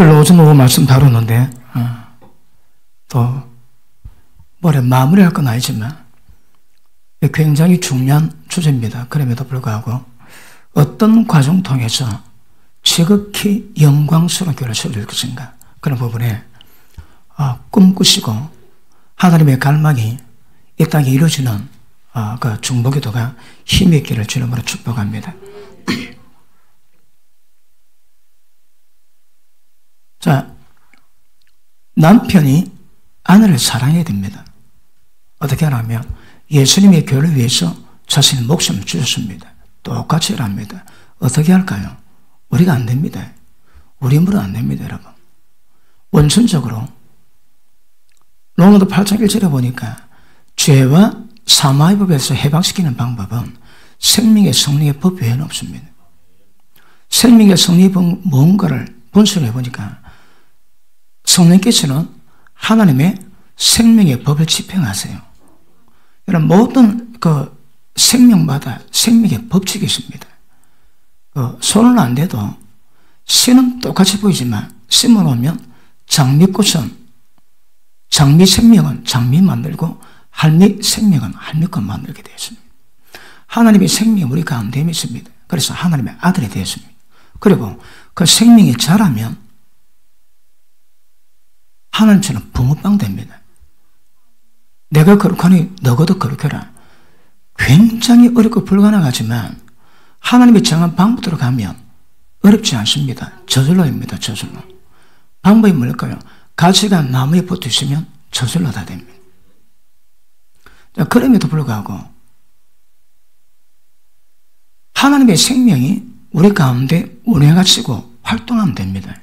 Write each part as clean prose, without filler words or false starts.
주일 오전 오후 말씀 다루는데 또 뭐래 마무리할 건 아니지만 굉장히 중요한 주제입니다. 그럼에도 불구하고 어떤 과정 통해서 지극히 영광스러운 교회를 세울 것인가 그런 부분에 꿈꾸시고 하나님의 갈망이 이 땅에 이루어지는 그 중보기도가 힘이 있기를 주님으로 축복합니다. 자, 남편이 아내를 사랑해야 됩니다. 어떻게 하냐면 예수님의 교회를 위해서 자신의 목숨을 주셨습니다. 똑같이 합니다. 어떻게 할까요? 우리가 안 됩니다. 우리 힘으로 안 됩니다, 여러분. 원천적으로 로마서 8장 1절에 보니까 죄와 사마의 법에서 해방시키는 방법은 생명의 성리의 법 외에는 없습니다. 생명의 성리의 법 뭔가를 분석해 보니까 성령께서는 하나님의 생명의 법을 집행하세요. 여러분 모든 그 생명마다 생명의 법칙이 있습니다. 손은 안 대도 씨는 똑같이 보이지만 심어놓으면 장미꽃은 장미 생명은 장미 만들고 할미 생명은 할미꽃 만들게 되었습니다. 하나님의 생명이 우리 가운데 있습니다. 그래서 하나님의 아들이 되었습니다. 그리고 그 생명이 자라면 하나님처럼 붕어빵 됩니다. 내가 그렇거니 너도 그렇게 해라. 굉장히 어렵고 불가능하지만 하나님이 정한 방법대로 가면 어렵지 않습니다. 저절로입니다. 저절로. 방법이 뭘까요? 가지가 나무에 붙어 있으면 저절로 다 됩니다. 자, 그럼에도 불구하고 하나님의 생명이 우리 가운데 운행하시고 활동하면 됩니다.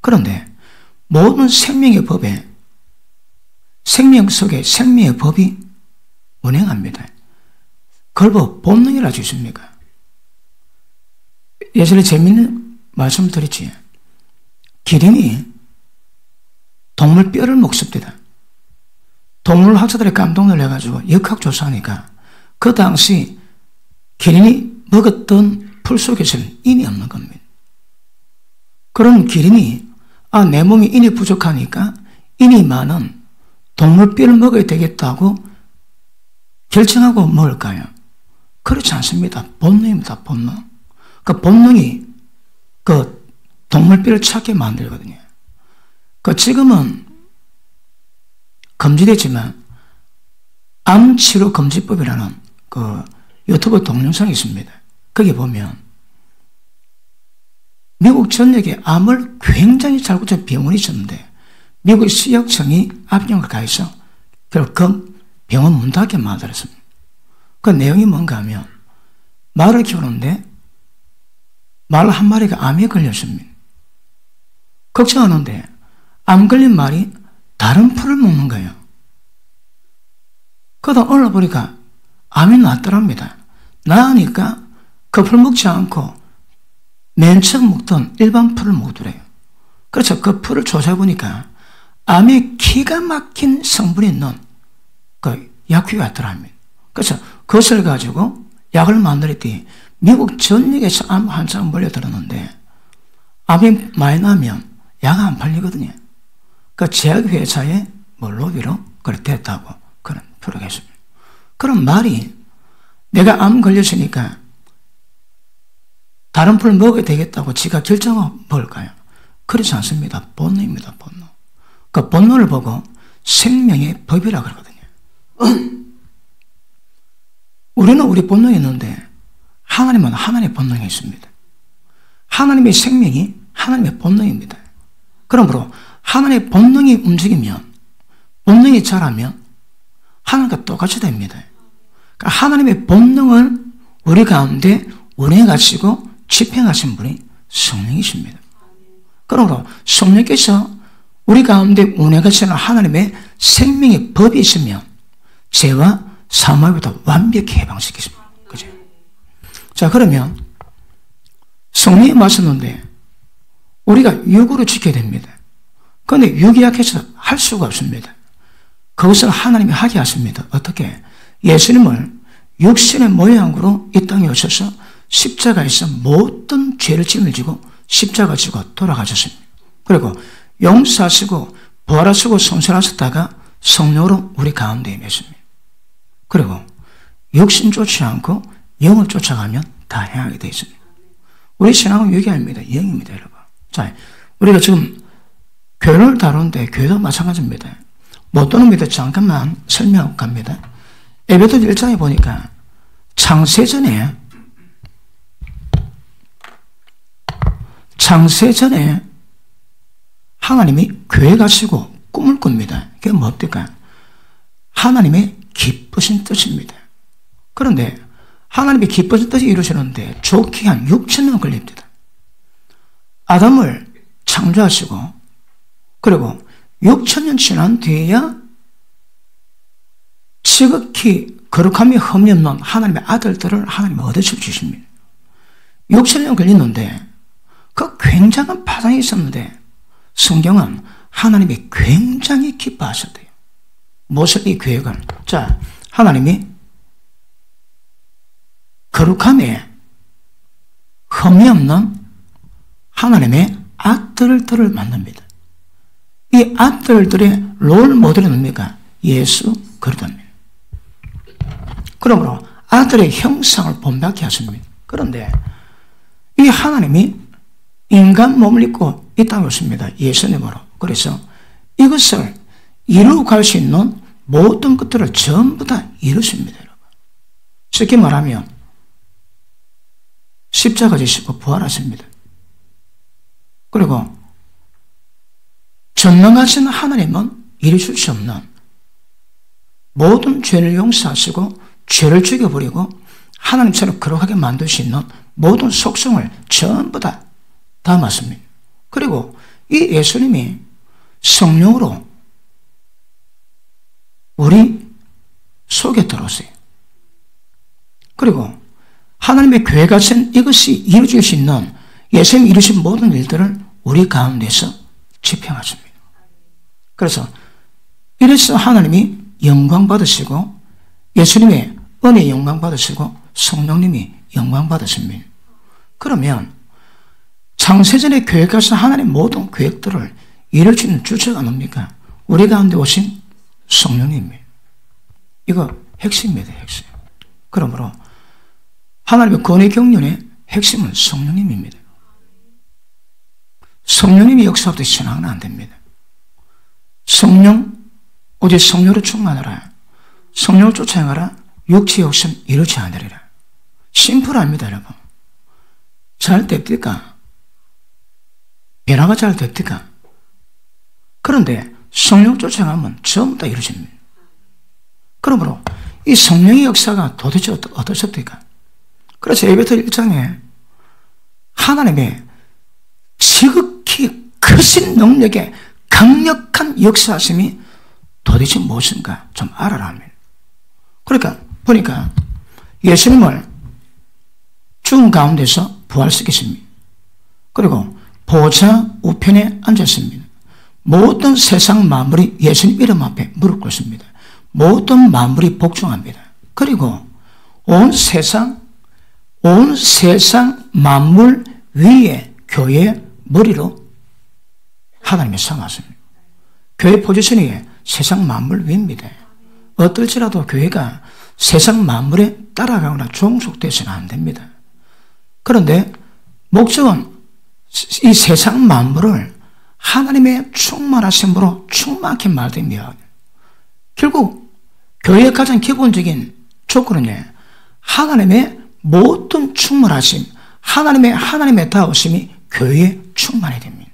그런데 모든 생명의 법에 생명 속에 생명의 법이 운행합니다. 그걸 뭐 본능이라 할 수 있습니까? 예전에 재미있는 말씀을 드렸지. 기린이 동물 뼈를 먹습니다. 동물 학자들이 감동을 해가지고 역학조사하니까 그 당시 기린이 먹었던 풀 속에서는 인이 없는 겁니다. 그런 기린이 내 몸이 인이 부족하니까 인이 많은 동물 뼈를 먹어야 되겠다고 결정하고 먹을까요? 그렇지 않습니다. 본능입니다. 본능. 그 본능이 그 동물 뼈를 찾게 만들거든요. 그 지금은 금지되지만 암치료 금지법이라는 그 유튜브 동영상이 있습니다. 거기 보면 미국 전역에 암을 굉장히 잘 고친 병원이 있었는데 미국 시역청이 압력을 가해서 결국 그 병원 문 닫게 만들었습니다. 그 내용이 뭔가 하면 말을 키우는데 말 한 마리가 암에 걸렸습니다. 걱정하는데 암 걸린 말이 다른 풀을 먹는 거예요. 그러다 어느 날 보니까 암이 낫더랍니다. 나으니까 그 풀 먹지 않고 맨 처음 먹던 일반 풀을 먹더래요. 그래서 그 풀을 조사해보니까 암에 기가 막힌 성분이 있는 그 약효가 있더랍니다. 그래서 그것을 가지고 약을 만들었더니 미국 전역에서 암 환자가 몰려들었는데 암이 많이 나면 약 안 팔리거든요. 그 제약회사의 로비로 그걸 됐다고 그런 표를 했습니다. 그런 말이 내가 암 걸렸으니까 다른 풀 먹어야 되겠다고 지가 결정하고 먹을까요? 그렇지 않습니다. 본능입니다. 본능. 그 본능을 보고 생명의 법이라고 그러거든요. 우리는 우리 본능이 있는데 하나님은 하나님의 본능이 있습니다. 하나님의 생명이 하나님의 본능입니다. 그러므로 하나님의 본능이 움직이면 본능이 자라면 하나님과 똑같이 됩니다. 그러니까 하나님의 본능을 우리 가운데 운행하시고 집행하신 분이 성령이십니다. 그러므로 성령께서 우리 가운데 운행하시는 하나님의 생명의 법이 있으면 죄와 사망보다 완벽히 해방시키십니다. 그죠? 자, 그러면 성령이 마셨는데 우리가 육으로 지켜야 됩니다. 그런데 육이 약해서 할 수가 없습니다. 그것을 하나님이 하게 하십니다. 어떻게? 예수님을 육신의 모양으로 이 땅에 오셔서 십자가에서 모든 죄를 짊어지고 십자가 지고 돌아가셨습니다. 그리고 용서하시고 부활하시고 성천하셨다가 성령으로 우리 가운데 임했습니다. 그리고 육신 쫓지 않고 영을 쫓아가면 다 행하게 되어 있습니다. 우리 신앙은 이게 아닙니다. 영입니다, 여러분. 자, 우리가 지금 교회를 다루는데 교회도 마찬가지입니다. 못 도는 믿어 잠깐만 설명하고 갑니다. 에베소 1장에 보니까 창세전에 하나님이 교회 가시고 꿈을 꿉니다. 그게 뭡니까? 하나님의 기쁘신 뜻입니다. 그런데 하나님이 기쁘신 뜻이 이루시는데 좋게 한 6,000년 걸립니다. 아담을 창조하시고 그리고 6,000년 지난 뒤에야 지극히 거룩함이 흠이 없는 하나님의 아들들을 하나님이 얻으시고 주십니다. 6,000년 걸리는데 그 굉장한 파장이 있었는데 성경은 하나님이 굉장히 기뻐하셨대요. 무엇을 이 계획을? 자, 하나님이 거룩함에 흠이 없는 하나님의 아들들을 만납니다. 이 아들들의 롤 모델은 뭡니까? 예수 그리스도입니다. 그러므로 아들의 형상을 본받게 하십니다. 그런데 이 하나님이 인간 몸을 입고 있다고 했습니다. 예수님으로. 그래서 이것을 이루어 갈 수 있는 모든 것들을 전부 다 이루십니다, 여러분. 쉽게 말하면 십자가 지시고 부활하십니다. 그리고 전능하신 하나님은 이루실 수 없는 모든 죄를 용서하시고 죄를 죽여버리고 하나님처럼 거룩하게 만들 수 있는 모든 속성을 전부 다 담았습니다. 그리고 이 예수님이 성령으로 우리 속에 들어오세요. 그리고 하나님의 교회 같은 이것이 이루어질 수 있는 예수님이 이루신 모든 일들을 우리 가운데서 집행하십니다. 그래서 이래서 하나님이 영광 받으시고 예수님의 은혜 영광 받으시고 성령님이 영광 받으십니다. 그러면 창세전의 계획에서 하나님 모든 계획들을 이룰 수 있는 주체가 뭡니까? 우리 가운데 오신 성령님입니다. 이거 핵심입니다, 핵심. 그러므로 하나님의 권위 경륜의 핵심은 성령님입니다. 성령님이 역사하듯 신앙은 안 됩니다. 성령, 오직 성령으로 충만하라. 성령을 쫓아 행하라. 육체 욕심 이루지 않으리라. 심플합니다, 여러분. 잘 됩니까? 변화가 잘 됩니까? 그런데 성령 쫓아 행하면 전부 다 이루어집니다. 그러므로 이 성령의 역사가 도대체 어떠셨습니까? 그래서 에베소 1장에 하나님의 지극히 크신 능력의 강력한 역사하심이 도대체 무엇인가 좀 알아라 합니다. 그러니까 보니까 예수님을 죽은 가운데서 부활시키십니다. 그리고 보좌 우편에 앉았습니다. 모든 세상 만물이 예수님 이름 앞에 무릎 꿇습니다. 모든 만물이 복종합니다. 그리고 온 세상 만물 위에 교회의 머리로 하나님이 삼았습니다. 교회 포지션이 세상 만물 위입니다. 어떨지라도 교회가 세상 만물에 따라가거나 종속되어서는 안 됩니다. 그런데 목적은 이 세상 만물을 하나님의 충만하심으로 충만하게 만들며 결국 교회의 가장 기본적인 조건은 하나님의 모든 충만하심, 하나님의 다우심이 교회에 충만해야 됩니다.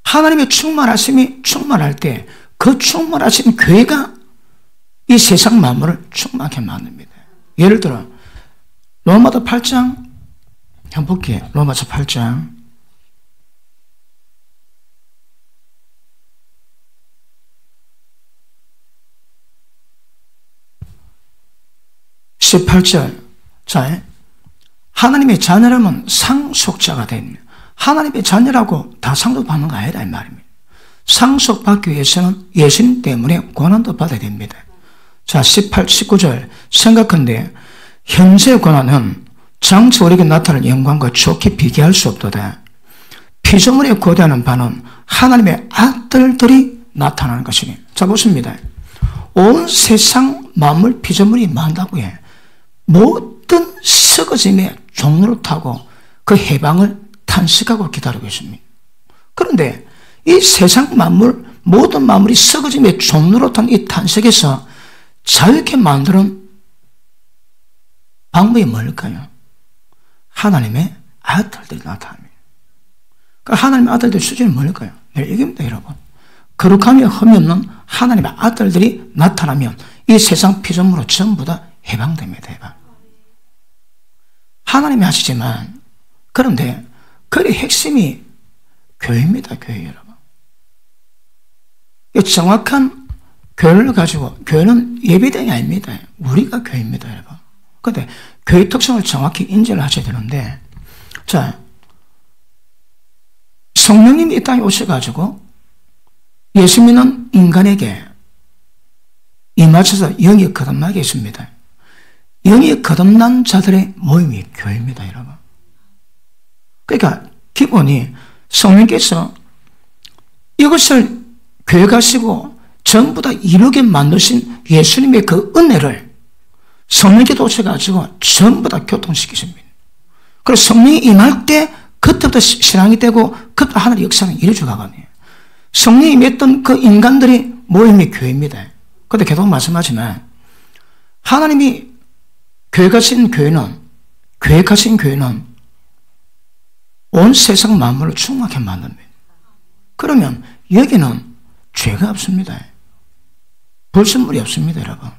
하나님의 충만하심이 충만할 때 그 충만하신 교회가 이 세상 만물을 충만하게 만듭니다. 예를 들어 로마서 8장 한번 볼게요. 로마서 8장 18절. 자, 하나님의 자녀라면 상속자가 됩니다. 하나님의 자녀라고 다 상속받는 거 아니라 이 말입니다. 상속받기 위해서는 예수님 때문에 고난도 받아야 됩니다. 자, 18, 19절 생각한데 현재 고난은 장차 우리에게 나타날 영광과 좋게 비교할 수 없도다. 피조물에 고대하는 바는 하나님의 아들들이 나타나는 것이니. 자, 보십니다. 온 세상 만물 피조물이 많다고 해. 모든 썩어짐의 종로를 타고 그 해방을 탄식하고 기다리고 있습니다. 그런데 이 세상 만물, 모든 만물이 썩어짐의 종로를 탄 이 탄식에서 자유롭게 만드는 방법이 뭘까요? 하나님의 아들들이 나타납니다. 그러니까 하나님의 아들들의 수준이 뭘까요? 네, 이겁니다, 여러분. 거룩하며 흠이 없는 하나님의 아들들이 나타나면 이 세상 피조물로 전부 다 해방됩니다. 해방. 하나님이 하시지만, 그런데 그의 핵심이 교회입니다. 교회 여러분. 정확한 교회를 가지고, 교회는 예배당이 아닙니다. 우리가 교회입니다. 여러분. 그런데 교회 특성을 정확히 인지를 하셔야 되는데, 자, 성령님이 이 땅에 오셔가지고 예수 믿는 인간에게 임하셔서 영이 거듭나게 했습니다. 영이 거듭난 자들의 모임이 교회입니다, 여러분. 그러니까 기본이 성령께서 이것을 교회 가시고 전부 다 이루게 만드신 예수님의 그 은혜를 성령께서 오셔가지고 전부 다 교통시키십니다. 그래서 성령이 임할 때 그때부터 신앙이 되고 그때부터 하나님의 역사는 이루어져 가거든요. 성령이 맺던 그 인간들이 모임이 교회입니다. 그런데 계속 말씀하지만 하나님이 계획하신 교회는 온 세상 만물을 충만하게 만듭니다. 그러면 여기는 죄가 없습니다. 불순물이 없습니다, 여러분.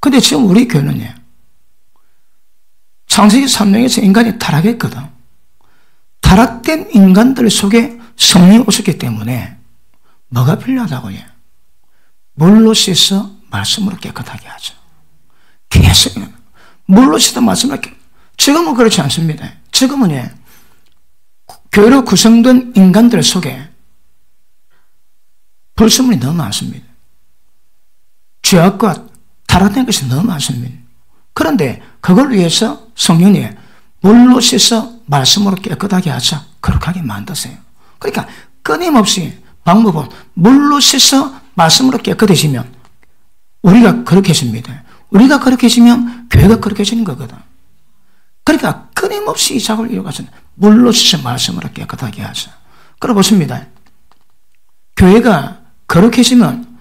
근데 지금 우리 교회는요, 창세기 3장에서 인간이 타락했거든. 타락된 인간들 속에 성령이 오셨기 때문에 뭐가 필요하다고요? 물로 씻어 말씀으로 깨끗하게 하죠. 계속 물로 씻어 말씀으로 지금은 그렇지 않습니다. 지금은 교회로 구성된 인간들 속에 불순물이 너무 많습니다. 죄악과 타락된 것이 너무 많습니다. 그런데 그걸 위해서 성령이 물로 씻어 말씀으로 깨끗하게 하자, 거룩하게 만드세요. 그러니까 끊임없이 방법은 물로 씻어 말씀으로 깨끗해지면 우리가 거룩해집니다. 우리가 거룩해지면 교회가 거룩해지는 거거든. 그러니까 끊임없이 이 작업을 이루어가서 물로 씻어 말씀으로 깨끗하게 하자. 그럼 보십니다. 교회가 거룩해지면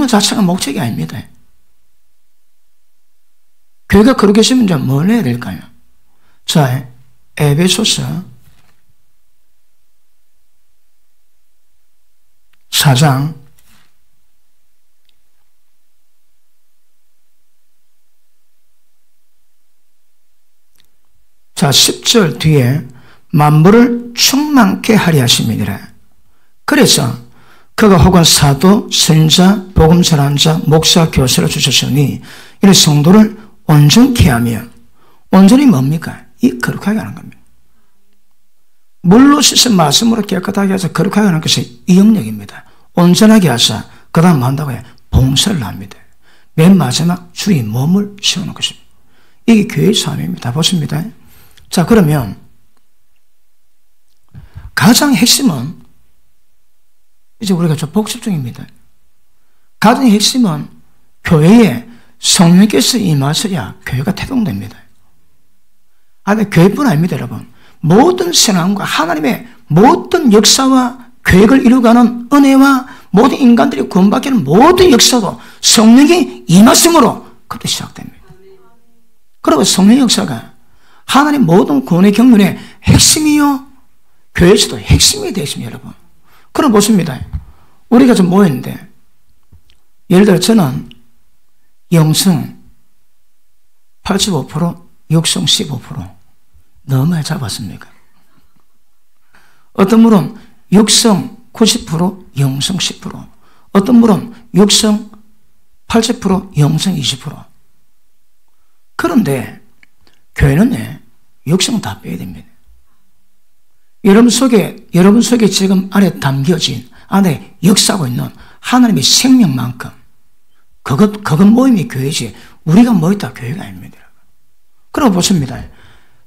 자체가 목적이 아닙니다. 교회가 거룩해지면 이제 뭘 해야 될까요? 자, 에베소서 4장 10절 뒤에 만물을 충만케 하리 하심이니라. 그래서 그가 혹은 사도, 선자, 복음 전환자, 목사, 교사를 주셨으니 이는 성도를 온전케 하며, 온전히 뭡니까? 이 거룩하게 하는 겁니다. 물로 씻은 말씀으로 깨끗하게 해서 거룩하게 하는 것이 이 영역입니다. 온전하게 하사 그 다음 뭐 한다고 해요? 봉사를 합니다. 맨 마지막 주의 몸을 세우는 것입니다. 이게 교회의 삶입니다. 보십니다. 자, 그러면 가장 핵심은 이제 우리가 좀 복습 중입니다. 가장 핵심은 교회에 성령께서 임하셔야 교회가 태동됩니다. 근데 교회뿐 아닙니다, 여러분. 모든 신앙과 하나님의 모든 역사와 계획을 이루어가는 은혜와 모든 인간들이 구원받기는 모든 역사도 성령이 임하심으로 그때 시작됩니다. 그리고 성령 역사가 하나님 모든 구원의 경륜의 핵심이요, 교회에서도 핵심이 되십니다, 여러분. 그럼 보십니다. 우리가 좀 모였는데, 예를 들어 저는 영성 85%, 육성 15% 너무 많이 잡았습니까? 어떤 분은 육성 90%, 영성 10%, 어떤 분은 육성 80%, 영성 20%. 그런데 교회는 육성 다 빼야 됩니다. 여러분 속에 지금 안에 담겨진, 안에 역사하고 있는 하나님의 생명만큼 그것 모임이 교회지 우리가 모였다 교회가 아닙니다. 그러고 보십니다.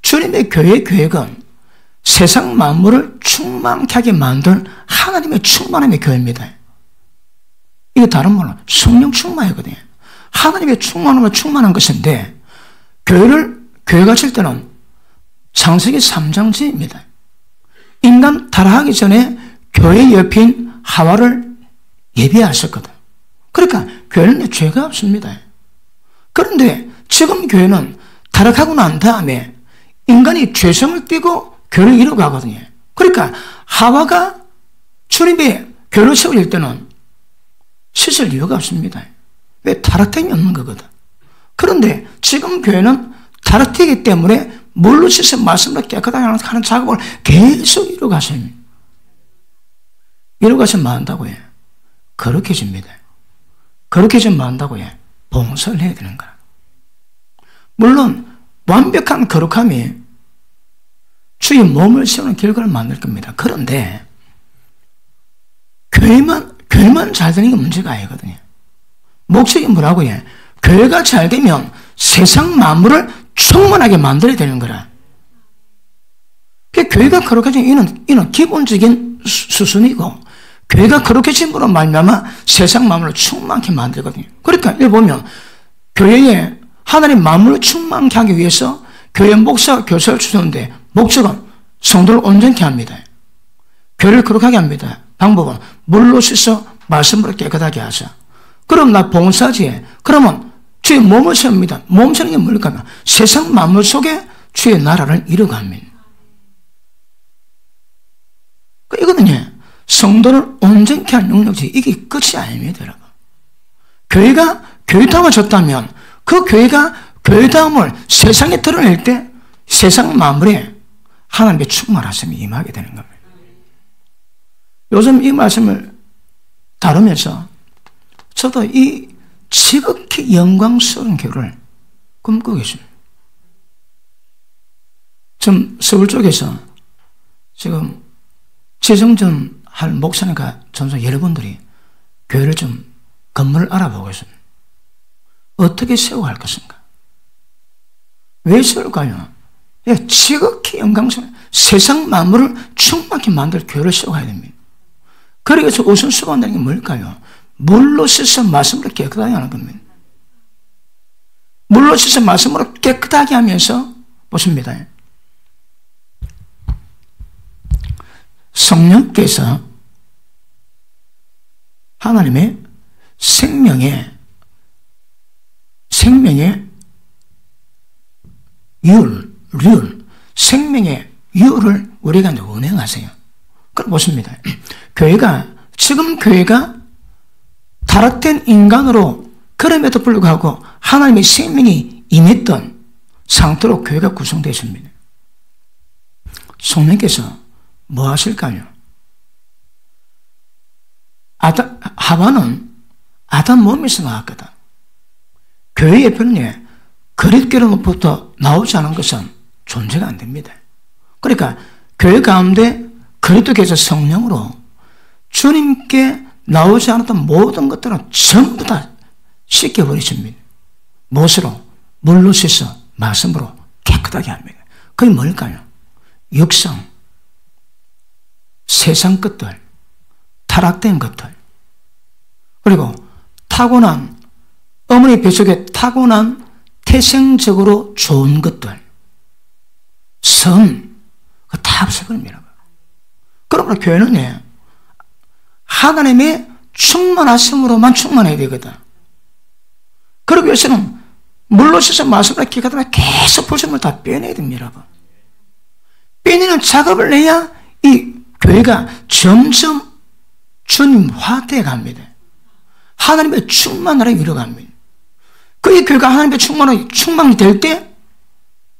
주님의 교회의 계획은 세상 만물을 충만케 하게 만든 하나님의 충만함의 교회입니다. 이게 다른 말로 성령 충만이거든요. 하나님의 충만함으로 충만한 것인데, 교회가 질 때는 창세기 3장지입니다. 인간 타락하기 전에 교회 옆인 하와를 예비하셨거든. 그러니까 교회는 죄가 없습니다. 그런데 지금 교회는 타락하고 난 다음에 인간이 죄성을 띠고 교회를 이루어가거든요. 그러니까 하와가 주님의 교회를 세울 때는 씻을 이유가 없습니다. 왜? 타락됨이 없는 거거든. 그런데 지금 교회는 타락되기 때문에 물로 씻어 말씀으로 깨끗하게 하는 작업을 계속 이루어가셔요. 이루어가시면 뭐 한다고 해요? 거룩해집니다. 거룩해지면 뭐 한다고 해요? 봉사를 해야 되는 거야. 물론 완벽한 거룩함이 주의 몸을 세우는 결과를 만들 겁니다. 그런데 교회만 잘 되는 게 문제가 아니거든요. 목적이 뭐라고 해? 교회가 잘 되면 세상 만물을 충만하게 만들어야 되는 거라. 교회가 거룩해지면 이는 기본적인 수순이고, 교회가 거룩해짐으로 말미암아 세상 만물을 충만케 만들거든요. 그러니까 여기 보면 교회에 하나님 만물을 충만케 하기 위해서 교회 목사가 교사를 주는데 목적은 성도를 온전케 합니다. 교회를 거룩하게 합니다. 방법은 물로 씻어 말씀으로 깨끗하게 하자. 그럼 나 봉사지. 그러면 주의 몸을 세웁니다. 몸 세우는 게 뭘까요? 세상 만물 속에 주의 나라를 이루어갑니다. 이거는요, 성도를 온전케 할 능력이 이게 끝이 아닙니다, 여러분. 교회가 교회다움을 줬다면 그 교회가 교회다움을 세상에 드러낼 때 세상 만물에 하나님의 충만하심이 임하게 되는 겁니다. 요즘 이 말씀을 다루면서 저도 이 지극히 영광스러운 교회를 꿈꾸고 있습니다. 지금 서울 쪽에서 지금 재정전 할 목사님과 전사 여러분들이 교회를 좀 건물을 알아보고 있습니다. 어떻게 세워야 할 것인가? 왜 세울까요? 지극히 영광스러운 세상 만물을 충만히 만들 교회를 세워야 됩니다. 그래서 우선수가 한다는 게 뭘까요? 물로 씻어 말씀으로 깨끗하게 하는 겁니다. 물로 씻어 말씀으로 깨끗하게 하면서 보십니다. 성령께서 하나님의 생명의 생명의 유를 우리가 운행하세요. 그럼 보십니다. 지금 교회가 타락된 인간으로 그럼에도 불구하고 하나님의 생명이 임했던 상태로 교회가 구성되어 있습니다. 성령께서 뭐 하실까요? 하와는 아담 몸에서 나왔거든. 교회 옆에는 그릿교로부터 나오지 않은 것은 존재가 안 됩니다. 그러니까 교회 가운데 그리스도께서 성령으로 주님께 나오지 않았던 모든 것들은 전부 다 씻겨버리십니다. 무엇으로? 물로 씻어 말씀으로 깨끗하게 합니다. 그게 뭘까요? 육성, 세상 것들, 타락된 것들, 그리고 타고난 어머니 뱃속에 타고난 태생적으로 좋은 것들, 선, 다 없애버립니다. 그러므로 교회는 하나님의 충만하심으로만 충만해야 되거든. 그러기 위해서는 물로 씻어 말씀을 깨끗하게 계속 불순물 다 빼내야 됩니다. 빼내는 작업을 해야 이 교회가 점점 주님화되어 갑니다. 하나님의 충만을 이루어갑니다. 이 교회가 하나님의 충만이 될 때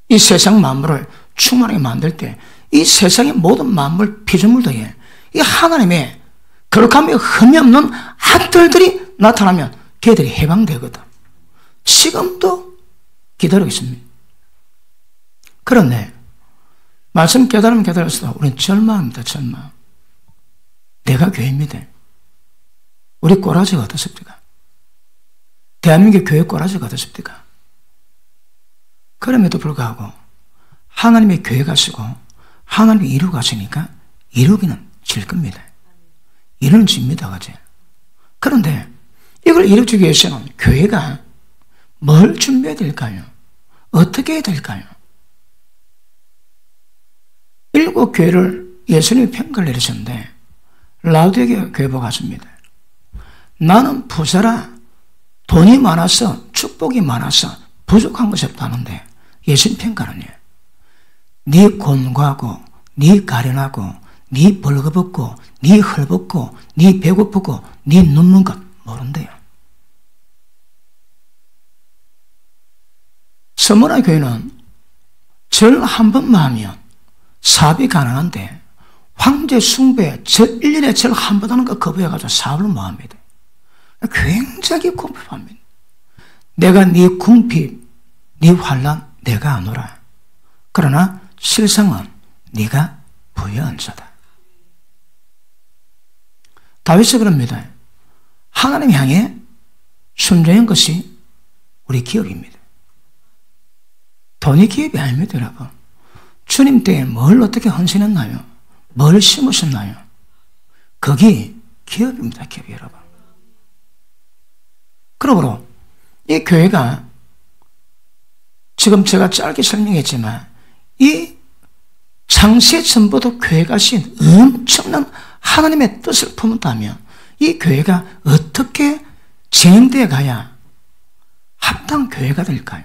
이 세상 만물을 충만하게 만들 때 이 세상의 모든 만물 피조물들이 이 하나님의 거룩함이 흠이 없는 아들들이 나타나면 걔들이 해방되거든. 지금도 기다리고 있습니다. 그런데 말씀 깨달으면 깨달을수록 우리는 절망합니다. 절망. 내가 교회입니다. 우리 꼬라지가 어떻습니까? 대한민국 교회 꼬라지가 어떻습니까? 그럼에도 불구하고 하나님의 교회 가시고 하나님이 이루어가시니까 이루기는 질 겁니다. 이루는 집니다. 그죠? 그런데 이걸 이루기 위해서는 교회가 뭘 준비해야 될까요? 어떻게 해야 될까요? 7 교회를 예수님이 평가를 내리셨는데 라우디게아 교회 보고 갔습니다. 나는 부자라 돈이 많아서 축복이 많아서 부족한 것이 없다는데 예수님 평가는요. 네 곤고하고 네 가련하고 네 벌거벗고 네 헐벗고 네 배고프고 네 눕는 것 모른대요. 서머나 교회는 절 한 번만 하면 사업이 가능한데 황제 숭배 절 1년에 절 한 번 하는 거 거부해가지고 사업을 못 합니다. 굉장히 궁핍합니다. 내가 네 궁핍, 네 환난 내가 아노라. 그러나 실상은 네가 부유한 자다. 다윗이 그럽니다. 하나님 향해 순종한 것이 우리 기업입니다. 돈이 기업이 아닙니다, 여러분. 주님 때에 뭘 어떻게 헌신했나요? 뭘 심으셨나요? 거기 기업입니다, 기업 여러분. 그러므로 이 교회가 지금 제가 짧게 설명했지만 이 창세 전부터 교회가 신 엄청난 하나님의 뜻을 품었다면 이 교회가 어떻게 진행되어 가야 합당 교회가 될까요?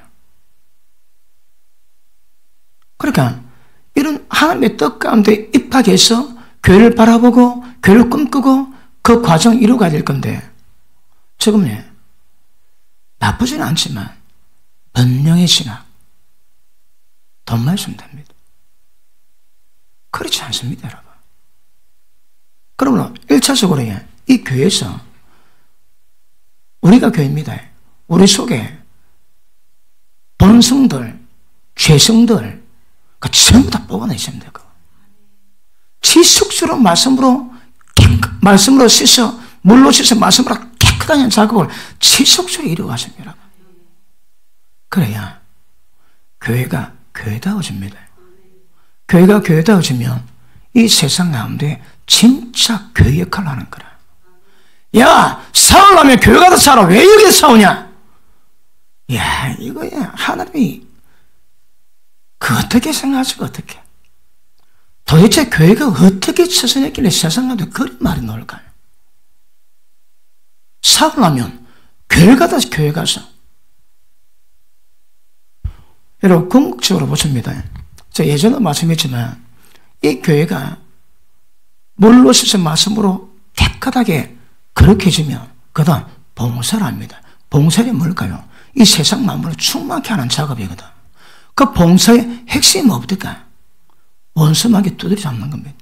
그러니까 이런 하나님의 뜻 가운데 입학해서 교회를 바라보고 교회를 꿈꾸고 그 과정을 이루어가야 될 건데 지금요 나쁘지는 않지만 번영의 신학 돈만 있으면 됩니다. 그렇지 않습니다, 여러분. 그러므로 1차적으로 이 교회에서 우리가 교회입니다. 우리 속에 본성들, 죄성들 전부 다 뽑아내시면 되고 지속적으로 말씀으로 씻어 물로 씻어 말씀으로 깨끗한 작업을 지속적으로 이루어가십니다. 그래야 교회가 교회다워집니다. 교회가 교회다워지면 이 세상 가운데 진짜 교회 역할을 하는 거라. 야, 싸우려면 교회 가서 싸워. 왜 여기서 싸우냐? 야, 이거야. 하나님이 어떻게 생각하시고 어떻게? 도대체 교회가 어떻게 처선했길래 세상 가운데 그런 말이 나올까요? 싸우려면 교회 가서. 여러분, 궁극적으로 보십니다. 제가 예전에 말씀했지만 이 교회가 물로 씻은 말씀으로 깨끗하게 그렇게 해지면 그 다음 봉사를 합니다. 봉사가 뭘까요? 이 세상 만물을 충만케 하는 작업이거든. 그 봉사의 핵심이 뭡니까? 원수마귀 두드려 잡는 겁니다.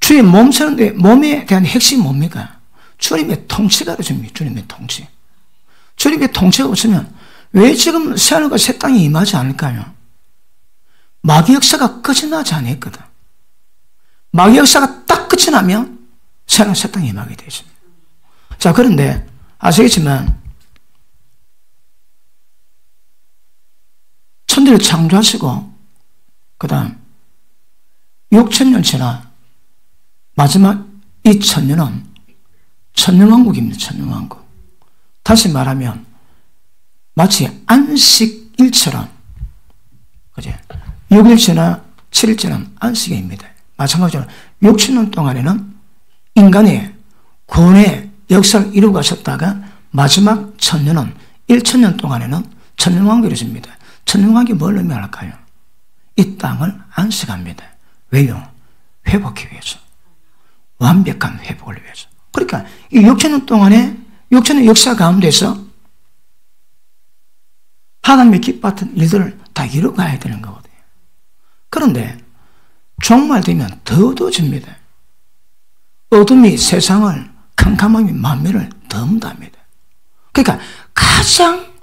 주의 몸 사는데 몸에 대한 핵심이 뭡니까? 주님의 통치가 되십니다. 주님의 통치. 주님의 통치가 없으면 왜 지금 새하늘과 새 땅이 임하지 않을까요? 마귀 역사가 끝이 나지 않았거든. 마귀 역사가 딱 끝이 나면 새하늘과 새 땅이 임하게 되십니다. 자, 그런데 아시겠지만 천지를 창조하시고 그 다음 6,000년 지나 마지막 이 천년은 천년왕국입니다. 천년왕국. 다시 말하면 마치 안식일처럼 그제 6일째나 7일째는 안식일입니다. 마찬가지로 6,000년 동안에는 인간의 구원의 역사를 이루고 가셨다가 마지막 천년은 1,000년 동안에는 천년왕국이 이루어집니다. 천년왕국이 뭘 의미할까요? 이 땅을 안식합니다. 왜요? 회복하기 위해서. 완벽한 회복을 위해서. 그러니까 이 6,000년 동안에 6,000년 역사 가운데서 하나님의 기뻐하던 일들을 다 이루어가야 되는 거거든요. 그런데 종말 되면 더 어두워집니다. 어둠이 세상을 캄캄함이 만민을 덮는답니다. 그러니까 가장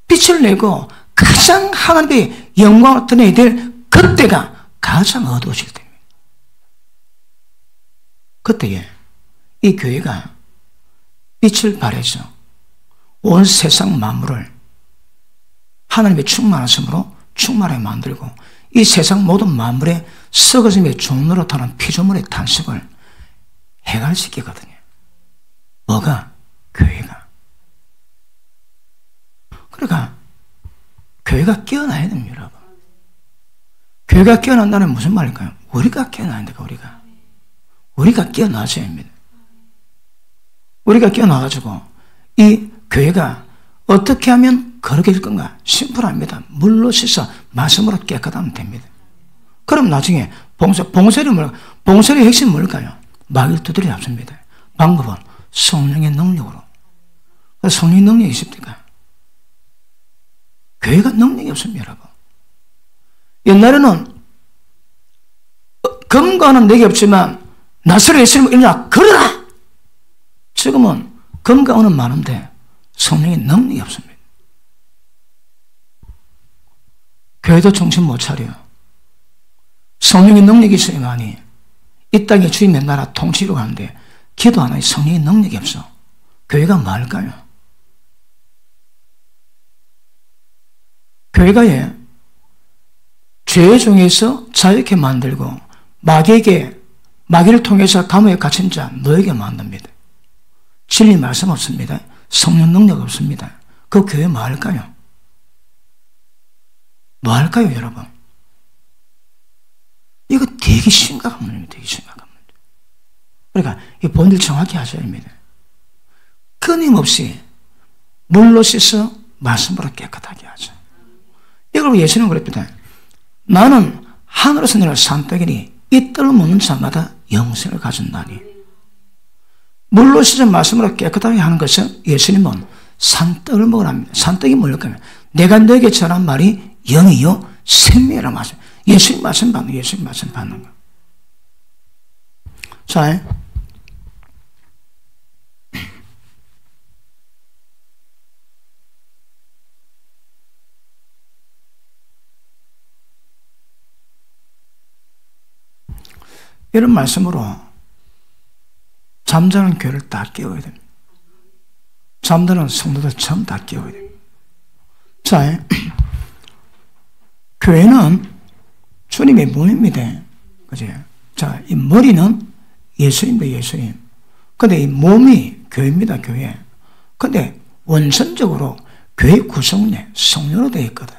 빛을 내고 가장 하나님의 영광을 드러내야 될 그때가 가장 어두워질 때입니다. 그때에 이 교회가 빛을 발해서 온 세상 만물을 하나님의 충만하심으로 충만하게 만들고 이 세상 모든 만물의 썩어짐의 종로로 타는 피조물의 탄식을 해갈시키거든요. 뭐가? 교회가. 그러니까 교회가 깨어나야 됩니다, 여러분. 교회가 깨어난다는 무슨 말일까요? 우리가 깨어나야 됩니다, 우리가 깨어나셔야 합니다. 우리가 깨어나가지고 이 교회가 어떻게 하면 거룩해질 건가? 심플합니다. 물로 씻어 말씀으로 깨끗하면 됩니다. 그럼 나중에 봉설의 핵심은 뭘까요? 마귀를 두드려 잡습니다. 방법은 성령의 능력으로. 성령의 능력이 있습니까? 교회가 능력이 없습니다, 여러분. 옛날에는 검과는 내게 없지만 나서로 예수님을 일어나 걸어라! 지금은 검과 은은 많은데 성령의 능력이 없습니다. 교회도 정신 못 차려. 성령의 능력이 있어야만이 이 땅에 주님의 나라 통치로 가는데 기도 하나에 성령의 능력이 없어. 교회가 뭐 할까요? 교회가 죄 중에서 자유케 만들고 마귀를 통해서 감옥에 갇힌 자 너에게 만듭니다. 진리 말씀 없습니다. 성령 능력 없습니다. 그 교회 뭐 할까요? 뭐 할까요, 여러분? 이거 되게 심각한 문제입니다. 되게 심각한 문제. 그러니까 이 본질 정확히 하셔야 합니다. 끊임없이 물로 씻어 말씀으로 깨끗하게 하죠. 이걸 예수님은 그랬거든. 나는 하늘에서 내려 산떡이니 이 떡을 먹는 자마다 영생을 가진다니. 물로 씻어 말씀으로 깨끗하게 하는 것은 예수님은 산떡을 먹으랍니다. 산떡이 뭘까요? 내가 너에게 전한 말이 영이요 생명이라는 말씀. 예수님 말씀 받는 거, 예수님 말씀 받는 거. 자, 이런 말씀으로 잠자는 교회를 다 깨워야 됩니다. 잠드는 성도들 전부 다 깨워야 됩니다. 자, 교회는 주님의 몸입니다. 그죠? 자, 이 머리는 예수님입니다, 예수님. 근데 이 몸이 교회입니다, 교회. 근데 원천적으로 교회 구성에 성령으로 되어 있거든.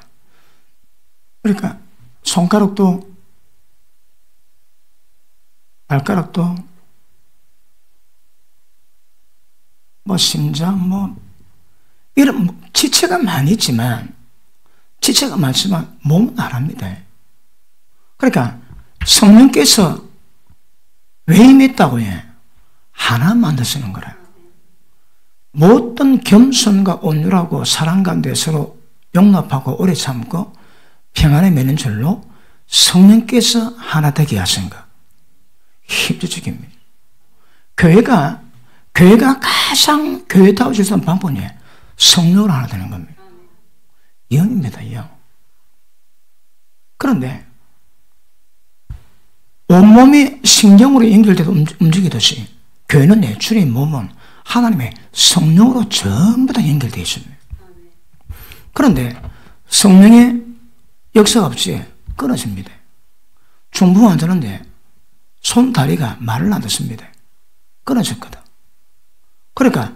그러니까 손가락도 발가락도 심장 이런 지체가 많지만 몸은 하나입니다. 그러니까 성령께서 왜 임했다고 해? 하나 만드시는 거라. 모든 겸손과 온유하고 사랑 가운데 서로 용납하고 오래 참고 평안에 매는 줄로 성령께서 하나 되게 하신 것. 힘주적입니다. 교회가 가장 교회다워질 수 있는 방법이 성령으로 하나 되는 겁니다. 영입니다, 영. 그런데 온몸이 신경으로 연결돼서 움직이듯이 교회는 주님의 몸은 하나님의 성령으로 전부 다 연결되어 있습니다. 그런데 성령의 역사가 없이 끊어집니다. 중풍 환자인데 손, 다리가 말을 안 듣습니다. 끊어졌거든. 그러니까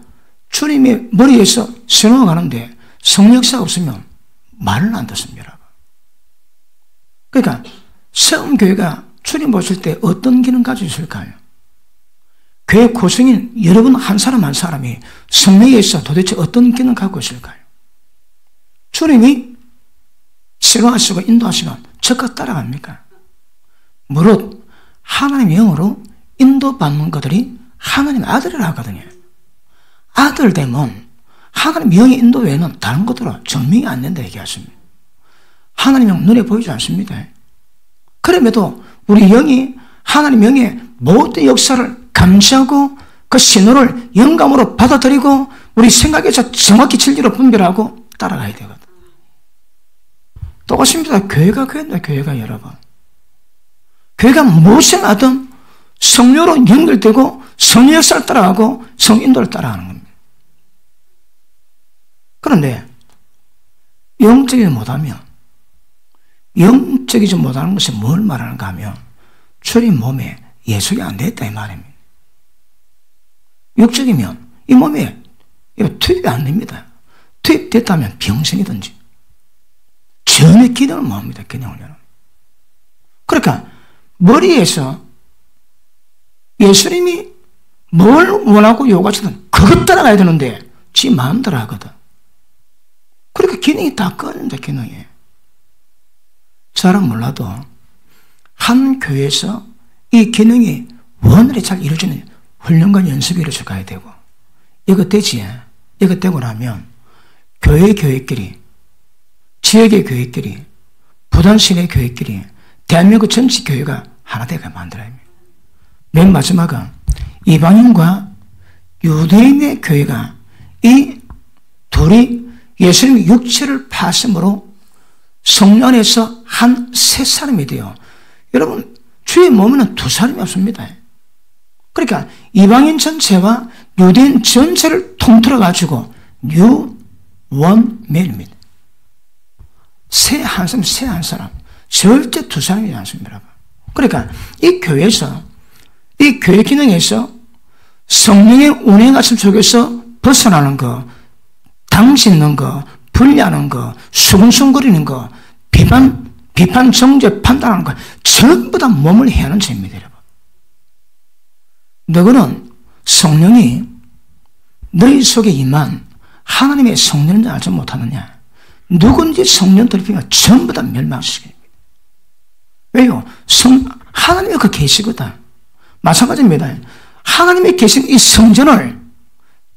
주님의 머리에서 신호가 가는데 성령사가 없으면 말을 안 듣습니다. 그러니까 세움교회가 주님 보실 때 어떤 기능 가지고 있을까요? 교회 구성인 여러분 한 사람 한 사람이 성령에 있어 도대체 어떤 기능 갖고 있을까요? 주님이 신호하시고 인도하시면 적극 따라갑니까? 무릇 하나님의 영으로 인도받는 것들이 하나님의 아들이라 하거든요. 아들 되면 하나님의 영의 인도 외에는 다른 것들로 증명이 안 된다 얘기하십니다. 하나님의 영 눈에 보이지 않습니다. 그럼에도 우리 영이 하나님의 영의 모든 역사를 감시하고 그 신호를 영감으로 받아들이고 우리 생각에서 정확히 진리로 분별하고 따라가야 되거든. 똑같습니다. 교회가 그랬다, 교회가 여러분. 교회가 무엇을 하든 성령으로 연결되고 성령 역사를 따라가고 성인도를 따라가는 겁니다. 그런데 영적이 못하면 영적이지 못하는 것이 뭘 말하는가 하면 주님 몸에 예속이 안 됐다 이 말입니다. 육적이면 이 몸에 투입이 안 됩니다. 투입됐다면 병신이든지 전혀 기능을 못 합니다. 기능을. 그러니까 머리에서 예수님이 뭘 원하고 요구하시든 그것 따라가야 되는데 지 마음대로 하거든. 그러니까 기능이 다 꺼진다. 기능이. 잘은 몰라도 한 교회에서 이 기능이 원활히 잘 이루어지는 훈련과 연습이 이루어져 가야 되고, 이거 되지. 이거 되고 나면 교회끼리, 지역의 교회끼리, 부단시내 교회끼리, 대한민국 전체 교회가 하나 되게 만들어야 합니다. 맨 마지막은 이방인과 유대인의 교회가 이 둘이 예수님의 육체를 파심으로 성령 안에서 한 세 사람이 돼요. 여러분, 주의 몸에는 두 사람이 없습니다. 그러니까 이방인 전체와 유대인 전체를 통틀어 가지고 뉴 원맨입니다. 새 한 사람, 절대 두 사람이지 않습니다. 그러니까 이 교회에서, 이 교회 기능에서 성령의 운행 가슴 속에서 벗어나는 거, 당 짓는 거, 분리하는 거, 수근수근거리는 거, 비판, 정죄, 판단하는 거, 전부 다 몸을 해야 하는 죄입니다, 여러분. 너희는 성령이 너희 속에 임한 하나님의 성령인지 알지 못하느냐? 누군지 성령 더럽히면 전부 다 멸망시킵니다. 왜요? 하나님이 그 계시거든. 마찬가지입니다. 하나님이 계신 이 성전을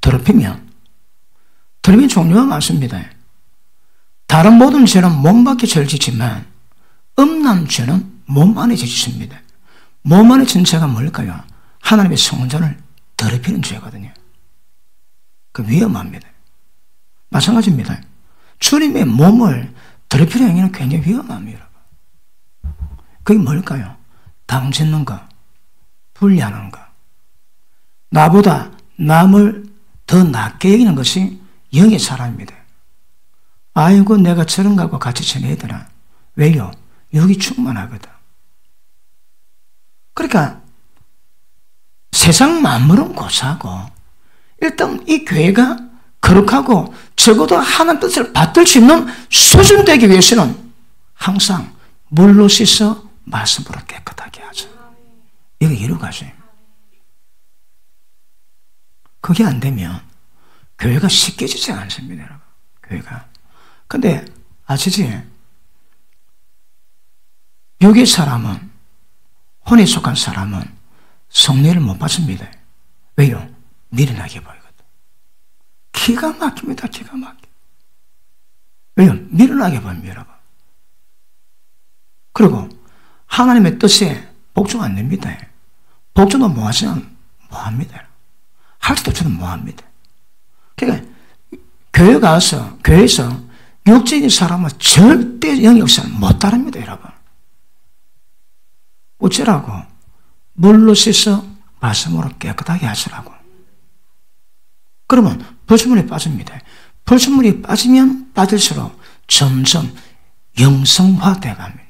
더럽히면 종류가 많습니다. 다른 모든 죄는 몸 밖에 죄를 짓지만 음란 죄는 몸 안에 짓습니다. 몸 안의 전체가 뭘까요? 하나님의 성전을 더럽히는 죄거든요. 그 위험합니다. 마찬가지입니다. 주님의 몸을 더럽히는 행위는 굉장히 위험합니다. 그게 뭘까요? 당 짓는 거, 분리하는 거. 나보다 남을 더 낮게 여기는 것이 영의 사람입니다. 아이고, 내가 저런 거하고 같이 지내야 되나? 왜요? 육이 충만하거든. 그러니까 세상 만물은 고사하고 일단 이 교회가 거룩하고 적어도 하나님 뜻을 받들 수 있는 수준 되기 위해서는 항상 물로 씻어 말씀으로 깨끗하게 하죠. 이거 이루가죠. 그게 안 되면 교회가 씻겨지지 않습니다, 여러분. 교회가. 근데 아시지? 육의 사람은, 혼에 속한 사람은 성례를 못 받습니다. 왜요? 미련하게 보이거든. 기가 막힙니다. 기가 막혀. 왜요? 미련하게 보입니다, 여러분. 그리고 하나님의 뜻에 복종 안 됩니다. 복종도 뭐하지만 뭐합니다. 할 수도 없지만 뭐합니다. 그러니까 교회 가서, 교회에서 육적인 사람은 절대 영의 역사를 못 따릅니다, 여러분. 어쩌라고? 물로 씻어 말씀으로 깨끗하게 하시라고. 그러면 불순물이 빠집니다. 불순물이 빠지면 빠질수록 점점 영성화되어 갑니다.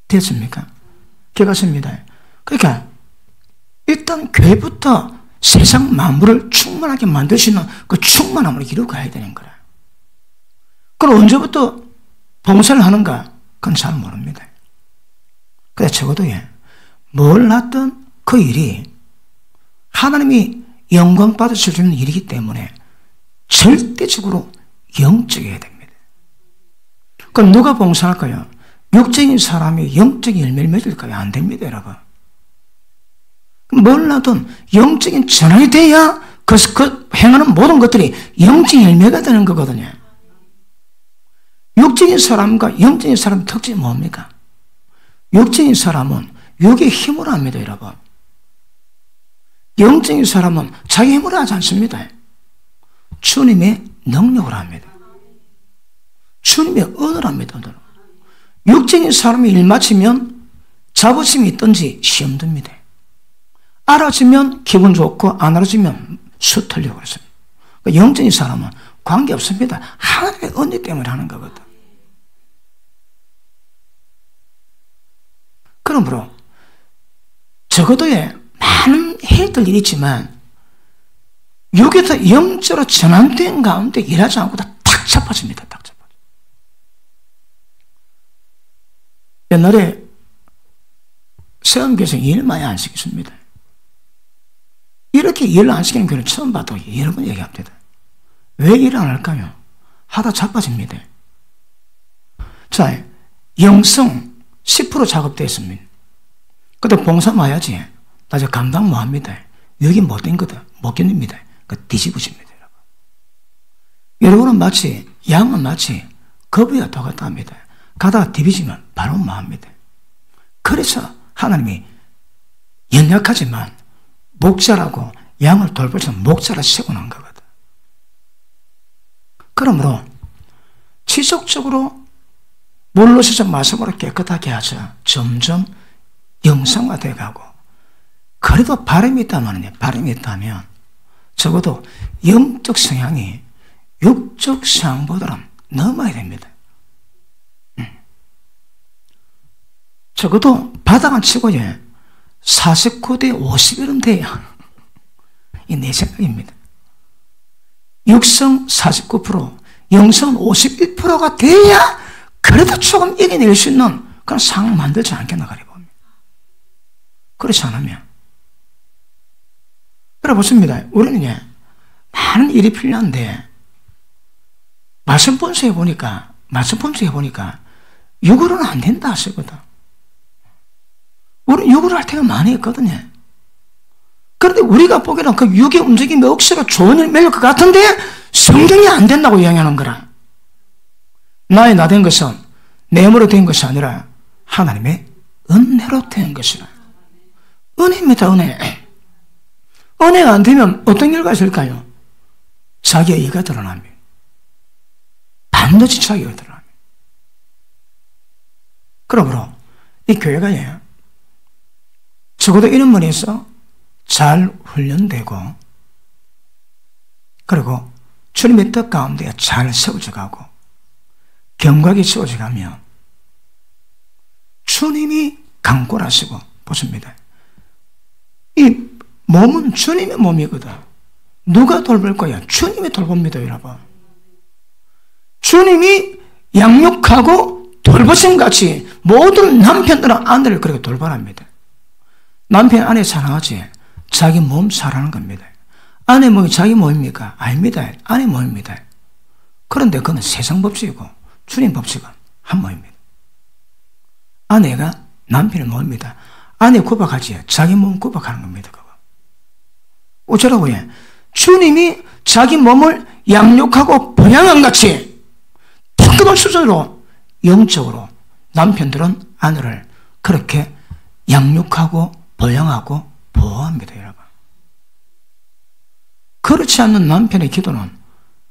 됐습니까? 깨닫습니다. 그러니까 일단 교회부터 세상 만물을 충만하게 만들 수 있는 그 충만함을 이루고 가야 되는 거라. 그럼 언제부터 봉사를 하는가? 그건 잘 모릅니다. 근데 적어도 뭘 하든 그 일이 하나님이 영광 받으실 수 있는 일이기 때문에 절대적으로 영적이어야 됩니다. 그럼 누가 봉사할까요? 육적인 사람이 영적인 열매를 맺을까요? 안 됩니다, 여러분. 뭘 하든 영적인 전환이 돼야 그 행하는 모든 것들이 영적인 열매가 되는 거거든요. 육적인 사람과 영적인 사람의 특징이 뭡니까? 육적인 사람은 육의 힘으로 합니다, 여러분. 영적인 사람은 자기 힘으로 하지 않습니다. 주님의 능력으로 합니다. 주님의 은혜로 합니다, 은혜로. 육적인 사람이 일 마치면 자부심이 있든지 시험 듭니다. 알아주면 기분 좋고 안 알아주면 수 털려고 그랬습니다. 영적인 사람은 관계없습니다. 하나님의 은혜 때문에 하는 거거든. 그러므로 적어도의 많은 해야 될 일이 있지만 여기서 영적으로 전환된 가운데 일하지 않고 다 탁 잡아집니다. 탁 잡아져. 옛날에 세움교회에서 일 많이 안 시켰습니다. 이렇게 일을 안 시키는 교회는 처음 봐도 여러 번 얘기합니다. 왜 일을 안 할까요? 하다 자빠집니다. 자, 영성 10% 작업되어 있습니다. 근데 봉사 와야지. 나 저 감당 못 합니다. 여기 못된 거다. 못 견딥니다. 그 뒤집으십니다. 여러분은 마치, 양은 마치 거북이와 똑같다 합니다. 가다가 뒤비지면 바로 못 합니다. 그래서 하나님이 연약하지만 목자라고 양을 돌보면서 목자라 세워놓은 거거든. 그러므로 지속적으로 물로 씻어 말씀으로 깨끗하게 하자 점점 영성화되어 가고, 그래도 바람이 있다면, 바람이 있다면 적어도 영적 성향이 육적 성향보다는 넘어야 됩니다. 적어도 바닥은 치고 49대 51은 돼야 이 내 생각입니다. 육성 49%, 영성 51%가 돼야 그래도 조금 이겨낼 수 있는 그런 상황을 만들지 않겠나 그래 봅니다. 그렇지 않으면 그래 보십니다. 우리는 많은 일이 필요한데 말씀 분석해 보니까 육으로는 안 된다 하시거든. 우리 육으로 할 때가 많이 있거든요. 그런데 우리가 보기에는 그 육의 움직임이 억수로 좋은 일 매일 것 같은데 성경이 안 된다고 이야기하는 거라. 나의 나 된 것은 내 힘으로 된 것이 아니라 하나님의 은혜로 된 것이라. 은혜입니다. 은혜. 은혜가 안 되면 어떤 결과가 있을까요? 자기의 의가 드러납니다. 반드시 자기가 드러납니다. 그러므로 이 교회가 적어도 이런 면에서 잘 훈련되고, 그리고 주님의 뜻 가운데 잘 세워져 가고 경각이 세워져 가면 주님이 강권하시고, 보십니다. 이 몸은 주님의 몸이거든. 누가 돌볼 거야? 주님이 돌봅니다, 여러분. 주님이 양육하고 돌보심 같이 모든 남편들은 아내를 그렇게 돌봐랍니다. 남편 아내 사랑하지 자기 몸 사랑하는 겁니다. 아내 몸이 자기 몸입니까? 아닙니다. 아내 몸입니다. 그런데 그건 세상 법칙이고 주님 법칙은 한 몸입니다. 아내가 남편의 몸입니다. 아내 구박하지 자기 몸 구박하는 겁니다. 그거. 어쩌라고 해? 주님이 자기 몸을 양육하고 보양한 같이 특급한 수준으로 영적으로 남편들은 아내를 그렇게 양육하고 보양하고 보호합니다, 여러분. 그렇지 않는 남편의 기도는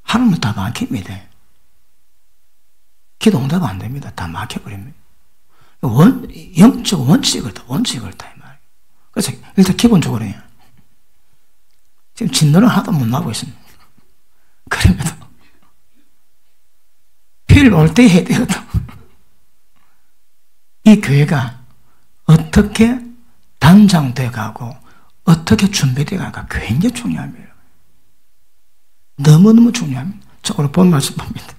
하나님은 다 막힙니다. 기도 응답 안 됩니다. 다 막혀버립니다. 영적 원칙을 다 이 말이에요. 그래서 일단 기본적으로 지금 진노를 하나도 못 나고 있습니다. 그러면서 필 올 때 해야 되거든. 이 교회가 어떻게 단장돼 가고 어떻게 준비돼 가가 굉장히 중요합니다. 너무너무 중요합니다. 자, 오늘 본 말씀 봅니다.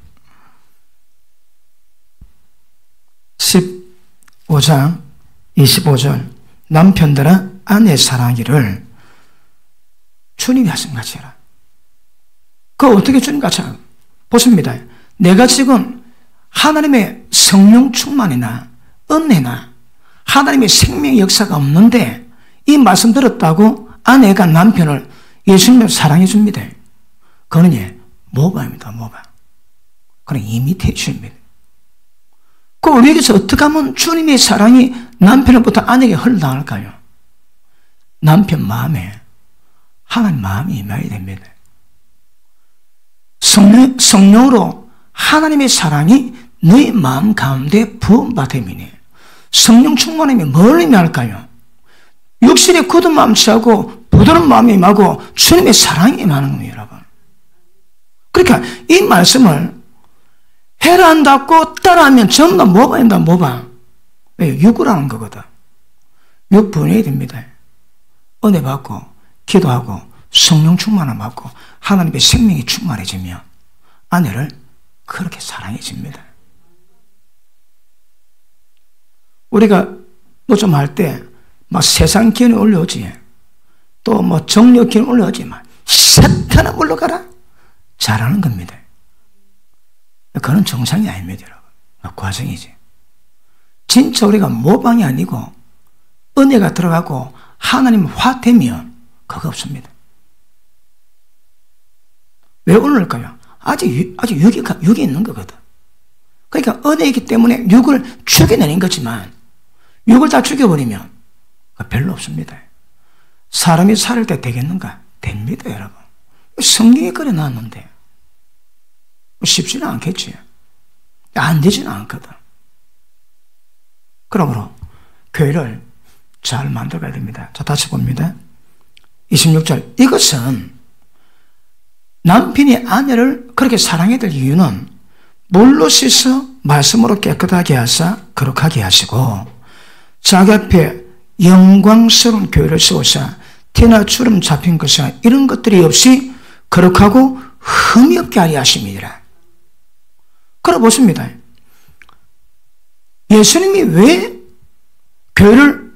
15장 25절 남편들아 아내 사랑하기를 주님이 하신 같이 해라. 그거 어떻게 주님 같이 하라? 보십니다. 내가 지금 하나님의 성령 충만이나 은혜나 하나님의 생명의 역사가 없는데 이 말씀 들었다고 아내가 남편을 예수님을 사랑해 줍니다. 그거는 모방입니다. 모방. 그건 이미테이션입니다. 그 우리에게서 어떻게 하면 주님의 사랑이 남편으로부터 아내에게 흘러나갈까요? 남편 마음에 하나님 마음이 임해야 됩니다. 성령으로 하나님의 사랑이 너의 마음 가운데 부음받음이니 성령 충만함이 뭘 의미할까요? 육신의 굳은 마음 취하고 부드러운 마음이 임하고 주님의 사랑이 임하는 거예요, 여러분. 그러니까 이 말씀을 해라 한다고 따라하면 전부 다 모방입니다, 모방. 왜? 육으라는 거거든. 6분해야 됩니다. 은혜 받고 기도하고 성령 충만을 받고 하나님의 생명이 충만해지면 아내를 그렇게 사랑해집니다. 우리가 뭐 좀 할 때 막 세상 기운이 올라오지, 또 뭐 정력 기운이 올라오지만 사탄아 물러가라 잘하는 겁니다. 그건 정상이 아닙니다, 여러분. 과정이지. 진짜 우리가 모방이 아니고 은혜가 들어가고 하나님 화되면 그거 없습니다. 왜 올라올까요? 아직 육이 있는 거거든. 그러니까 은혜이기 때문에 육을 죽여내는 거지만 육을 다 죽여버리면 별로 없습니다. 사람이 살을 때 되겠는가? 됩니다, 여러분. 성경에 그려놨는데 쉽지는 않겠지. 안 되지는 않거든. 그러므로 교회를 잘 만들어가야 됩니다. 자, 다시 봅니다. 26절. 이것은 남편이 아내를 그렇게 사랑해야 될 이유는 물로 씻어 말씀으로 깨끗하게 하사 거룩하게 하시고 자기 앞에 영광스러운 교회를 세우사 티나 주름 잡힌 것이나 이런 것들이 없이 거룩하고 흠이 없게 하려 하심이니라. 그래 보십니다. 예수님이 왜 교회를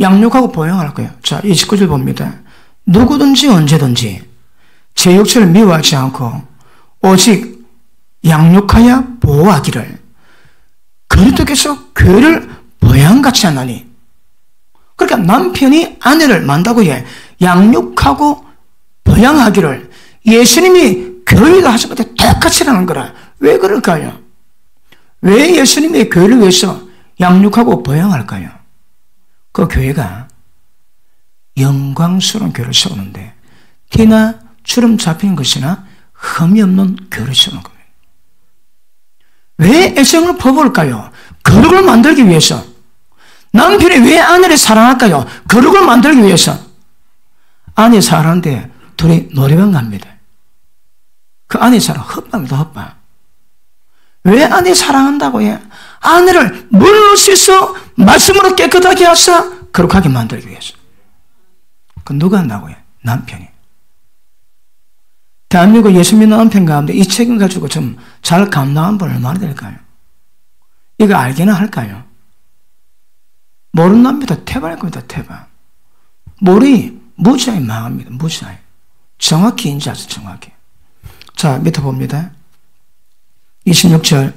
양육하고 보양할까요? 자, 29절 봅니다. 누구든지 언제든지 제 육체를 미워하지 않고 오직 양육하여 보호하기를 그리스도께서 교회를 보양같이 하나니. 그러니까 남편이 아내를 만나고 양육하고 보양하기를 예수님이 교회가 하신 것과 똑같이 하는 거라. 왜 그럴까요? 왜 예수님이 교회를 위해서 양육하고 보양할까요? 그 교회가 영광스러운 교회를 세우는데 티나 주름 잡힌 것이나 흠이 없는 교회를 세우는 겁니다. 왜 애정을 퍼부을까요? 거룩을 만들기 위해서. 남편이 왜 아내를 사랑할까요? 거룩을 만들기 위해서. 아내 사랑하는데 둘이 노래방 갑니다. 그 아내 사랑 헛방입니다, 헛방. 왜 아내 사랑한다고 해? 아내를 물로 씻어 말씀으로 깨끗하게 하사 거룩하게 만들기 위해서. 그 누가 한다고 해? 남편이. 대한민국 예수 믿는 남편 가운데 이 책임 가지고 좀 잘 감당한 분 얼마나 될까요? 이거 알기는 할까요? 모르는 남편도 태반일 겁니다, 태반. 모르이 무지하게 망합니다, 무지하게. 정확히 인지하세요, 정확히. 자, 밑에 봅니다. 26절.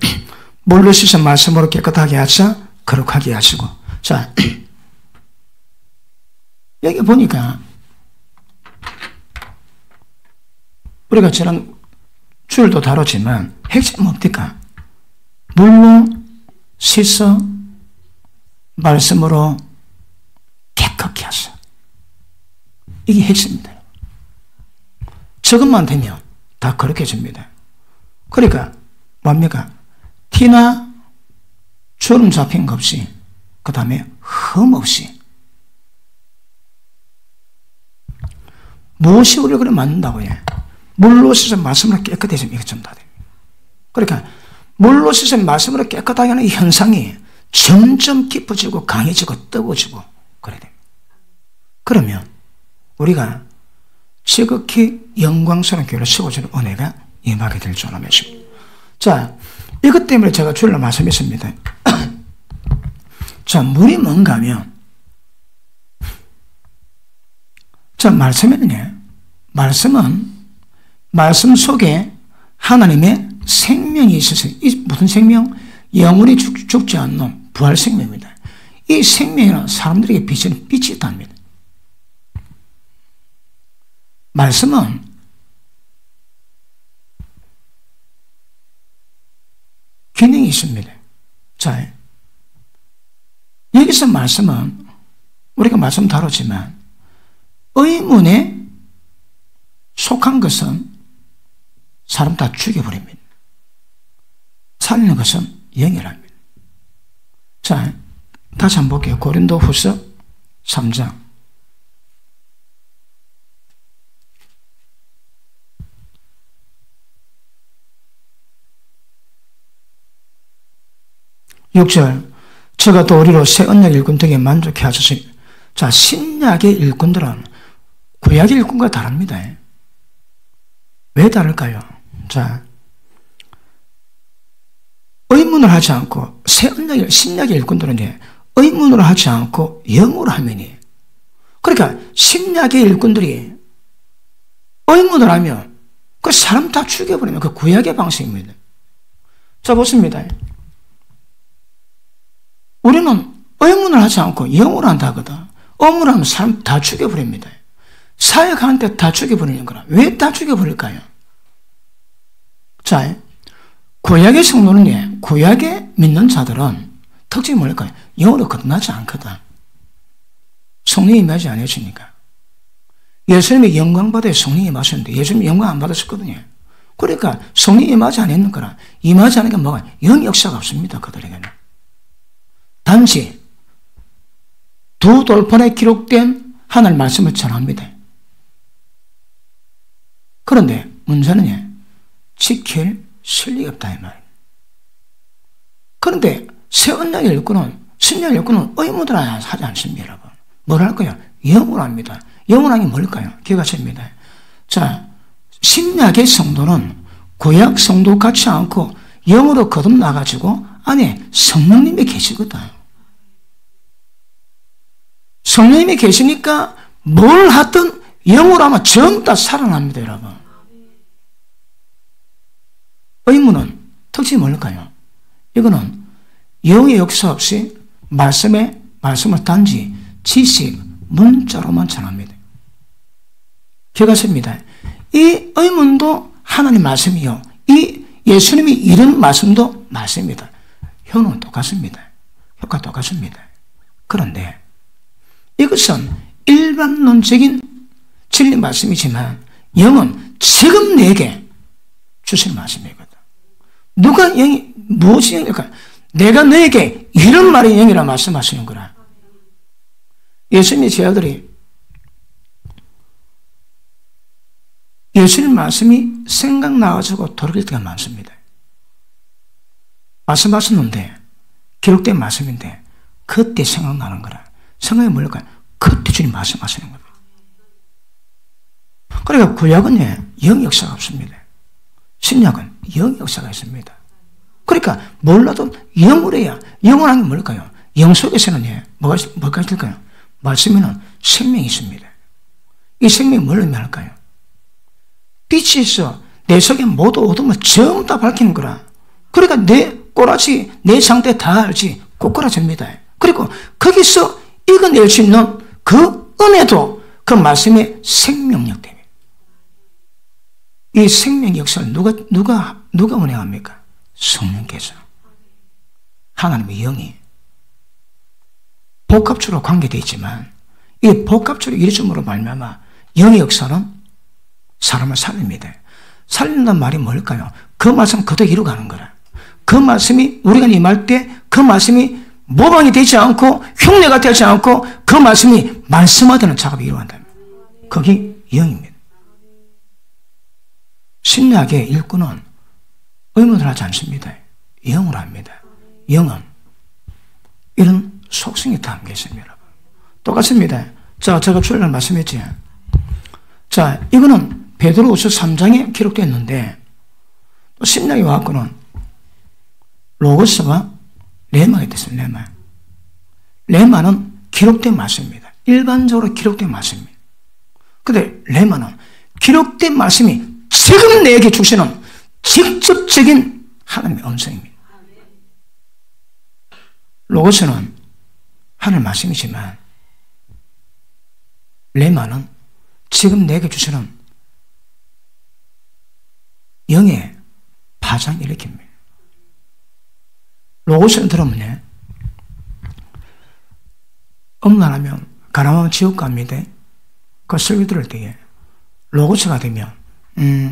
물로 씻어 말씀으로 깨끗하게 하사 거룩하게 하시고. 자, 여기 보니까 우리가 지난 주일도 다뤘지만 핵심은 뭡니까? 물로 씻어 말씀으로 깨끗게 하사. 이게 핵심입니다. 저것만 되면 다 거룩해집니다. 그러니까 뭡니까? 티나 주름 잡힌 것 없이, 그 다음에 흠 없이. 무엇이 우리를 그래 만든다고 해? 물로 씻어 말씀으로 깨끗해지면 이게 좀 다 됩니다. 그러니까 물로 씻어 말씀으로 깨끗하게 하는 이 현상이 점점 깊어지고 강해지고 뜨거워지고 그래야 됩니다. 그러면 우리가 지극히 영광스러운 교회를 세워주는 은혜가 임하게 될 줄 믿습니다. 자, 이것 때문에 제가 주일날 말씀했습니다. 자, 물이 뭔가 하면, 자, 말씀은 말씀 속에 하나님의 생명이 있어서, 이 무슨 생명? 영원히 죽지 않는 부활 생명입니다. 이 생명은 사람들에게 비치는 빛이 있답니다. 말씀은 기능이 있습니다. 자, 여기서 말씀은 우리가 말씀 다뤘지만 의문에 속한 것은 사람 다 죽여버립니다. 살리는 것은 영이랍니다. 자, 다시 한번 볼게요. 고린도후서 3장 6절. 저가 또 우리로 새 언약 일꾼 등에 만족해 하셨으니 자, 신약의 일꾼들은 구약의 일꾼과 다릅니다. 왜 다를까요? 자, 의문을 하지 않고 신약의 일꾼들은 이제 의문을 하지 않고 영으로 하면이. 그러니까 신약의 일꾼들이 의문을 하면 그 사람 다 죽여버리면 그 구약의 방식입니다. 자, 보십니다. 우리는 의문을 하지 않고 영으로 한다거든. 의문을 하면 사람 다 죽여버립니다. 사역하는데 다 죽여버리는 거라. 왜 다 죽여버릴까요? 자, 구약의 성도는, 구약에 믿는 자들은 특징이 뭘까요? 영으로 거듭나지 않거든. 성령이 임하지 않으시니까. 예수님이 영광 받아야 성령이 임하셨는데 예수님이 영광 안 받으셨거든요. 그러니까 성령이 임하지 않는 거라. 임하지 않는 게 뭐가? 영 역사가 없습니다. 그들에게는. 단지 두 돌판에 기록된 하나님 말씀을 전합니다. 그런데 문제는 지킬 실력이 없다 이 말이에요. 그런데 새 언약의 일꾼은, 신약의 일꾼은 의무들 하지 않습니다. 여러분. 뭘 할 거예요? 영으로 합니다. 영으로 하는 게 뭘까요? 기억하십니다. 자, 신약의 성도는 구약 성도 같지 않고 영으로 거듭나가지고 안에 성령님이 계시거든. 성령님이 계시니까 뭘 하든 영으로 하면 전부 다 살아납니다, 여러분. 의무는 특징이 뭘까요? 이거는 영의 역사 없이 말씀을 단지 지식, 문자로만 전합니다. 기억하십니다. 이 의문도 하나님 말씀이요. 이 예수님이 이런 말씀도 말씀입니다. 효능은 똑같습니다. 효과 똑같습니다. 그런데 이것은 일반론적인 진리 말씀이지만 영은 지금 내게 주신 말씀이거든. 누가 영이, 무엇이 영일까? 내가 너에게 이런 말이 영이라 말씀하시는 거라. 예수님의 제자들이 예수님 말씀이 생각나가지고 돌이킬 때가 많습니다. 말씀하셨는데, 기록된 말씀인데, 그때 생각나는 거라. 생각이 뭘까요? 그때 주님 말씀하시는 겁니다. 그러니까 구약은 영 역사가 없습니다. 신약은 영 역사가 있습니다. 그러니까 몰라도 영으로 해야, 영으로 하는 게 뭘까요? 영 속에서는 뭐가 있을까요? 말씀에는 생명이 있습니다. 이 생명이 뭘 의미할까요? 빛이 있어. 내 속에 모두 어둠을 전부 다 밝히는 거라. 그러니까 내 꼬라지, 내 상태 다 알지. 꼬꾸라집니다. 그리고 거기서 이겨낼 수 있는 그 은혜도 그 말씀의 생명력 때문에. 이 생명 역사를 누가 운행합니까? 성령께서. 하나님의 영이 복합주로 관계되어 있지만 이 복합주로 이루어짐으로 말미암아 영의 역사는 사람을 살립니다. 살린다는 말이 뭘까요? 그 말씀 그대로 이루어가는 거라. 그 말씀이 우리가 임할 때 그 말씀이 모방이 되지 않고 흉내가 되지 않고 그 말씀이 말씀화되는 작업이 이루어간다. 그게 영입니다. 신약의 일꾼은 의문을 하지 않습니다. 영으로 합니다. 영은 이런 속성이 담겨 있습니다. 똑같습니다. 자, 제가 출애굽을 말씀했지. 자, 이거는 베드로후서 3장에 기록되어 있는데 또 신약에 와서는 로고스와 레마가 됐어요. 레마는 기록된 말씀입니다. 일반적으로 기록된 말씀입니다. 근데 레마는 기록된 말씀이 지금 내게 주시는 직접적인 하나님의 음성입니다. 로고스는 하나님의 말씀이지만 레마는 지금 내게 주시는 영의 파장을 일으킵니다. 로고스는 들으면 음란하면 가난하면 지옥 갑니다. 그 설교 들을 때에 로고스가 되면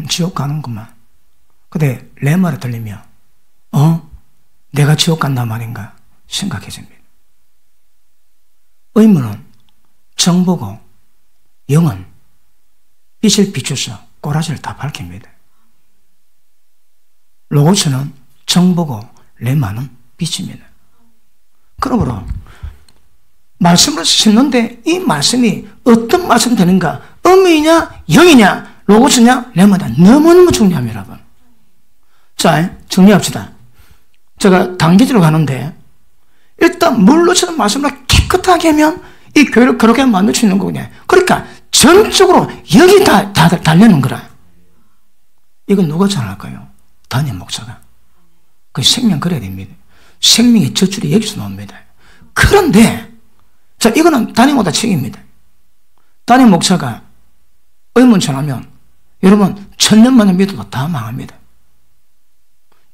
지옥 가는구만. 근데 레마를 들리면 내가 지옥 간단 말인가 생각해집니다. 의문은 정보고 영은 빛을 비춰서 꼬라지를 다 밝힙니다. 로고스는 정보고 레마는 빛입니다. 그러므로 말씀을 싣는데 이 말씀이 어떤 말씀 되는가? 음이냐, 영이냐, 로고스냐, 레마다 너무너무 중요합니다, 여러분. 자, 정리합시다. 제가 단계적으로 가는데 일단 물로 치는 말씀을 깨끗하게 하면 이 교회를 그렇게 만들 수 있는 거거든요. 그러니까 전적으로 여기 다 달려는 거라. 이건 누가 잘할까요? 담임 목사가. 그 생명 그래야 됩니다. 생명의 젖줄이 여기서 나옵니다. 그런데 자, 이거는 담임 목사 책임입니다. 담임 목사가 의문처하면 여러분 1000년만에 믿어도 다 망합니다.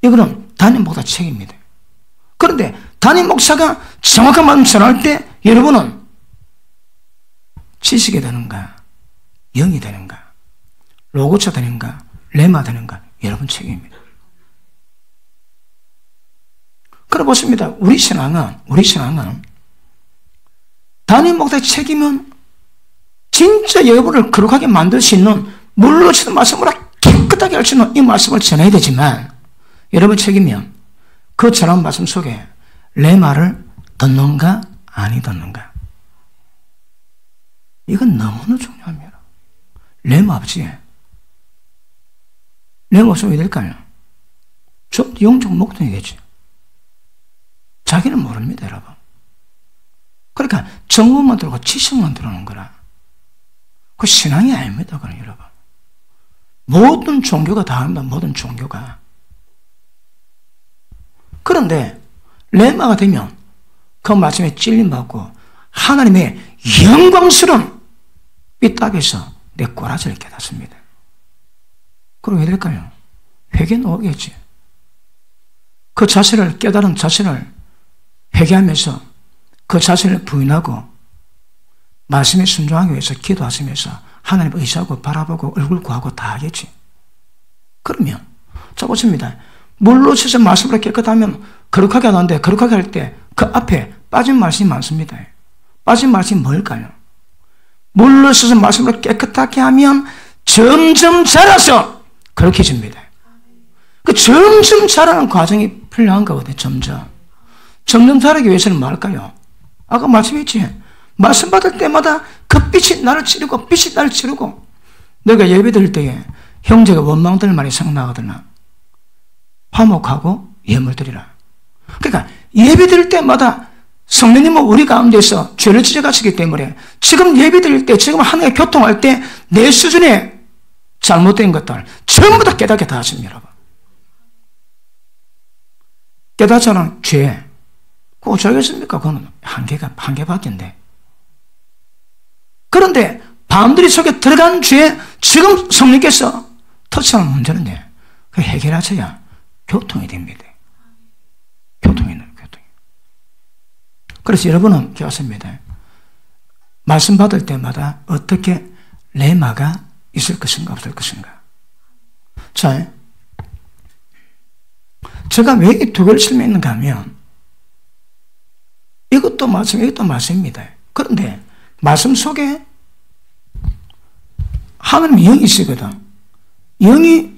이거는 담임 목사 책임입니다. 그런데 담임 목사가 정확한 말씀 전할 때 여러분은 지식이 되는가, 영이 되는가, 로고차 되는가, 레마 되는가, 여러분 책임입니다. 그래 보십니다. 우리 신앙은 담임 목사의 책임은 진짜 여러분을 거룩하게 만들 수 있는 물로 치는 말씀으로 깨끗하게 할 수 있는 이 말씀을 전해야 되지만 여러분 책임이면 그 전한 말씀 속에 레마를 듣는가 아니 듣는가, 이건 너무나 중요합니다. 레마 없이 레마 없으면 왜 될까요? 좀 영적 목동이겠지. 자기는 모릅니다, 여러분. 그러니까 정보만 들고 지식만 들어오는 거라. 그 신앙이 아닙니다, 그럼 여러분. 모든 종교가 다 합니다, 모든 종교가. 그런데 레마가 되면 그 말씀에 찔림받고 하나님의 영광스러운 삐딱에서 내 꼬라지를 깨닫습니다. 그럼 왜 될까요? 회개는 오겠지. 그 자신을 깨달은 자신을 회개하면서 그 자신을 부인하고 말씀에 순종하기 위해서 기도하시면서 하나님을 의지하고 바라보고 얼굴 구하고 다 하겠지. 그러면 자 보십니다. 물로 쳐서 말씀으로 깨끗하면 거룩하게 하는데 거룩하게 할 때 그 앞에 빠진 말씀이 많습니다. 빠진 말씀이 뭘까요? 물로 쳐서 말씀으로 깨끗하게 하면 점점 자라서 거룩해집니다. 그 점점 자라는 과정이 필요한 거거든요. 점점 자라기 위해서는 뭐 할까요? 아까 말씀했지. 말씀 받을 때마다 그 빛이 나를 찌르고 빛이 나를 찌르고, 내가 예배 드릴 때에 형제가 원망들 많이 생각나거든요. 화목하고 예물 드리라. 그러니까 예배 드릴 때마다 성령님은 우리 가운데서 죄를 찢어가시기 때문에 지금 예배 드릴 때, 지금 하나님과 교통할 때 내 수준에 잘못된 것들 전부 다 깨닫게 다 하십니다, 여러분. 깨닫잖아, 죄. 그거 어쩌겠습니까? 그거는 한계밖인데. 그런데 바운더리 속에 들어간 죄, 지금 성령께서 터치하는 문제는데, 그 해결하셔야 교통이 됩니다. 교통이. 그래서 여러분은 좋습니다. 말씀 받을 때마다 어떻게 레마가 있을 것인가 없을 것인가. 자, 제가 왜 이 두 개를 설명했는가 하면 이것도 말씀입니다. 그런데 말씀 속에 하나님의 영이 있거든. 영이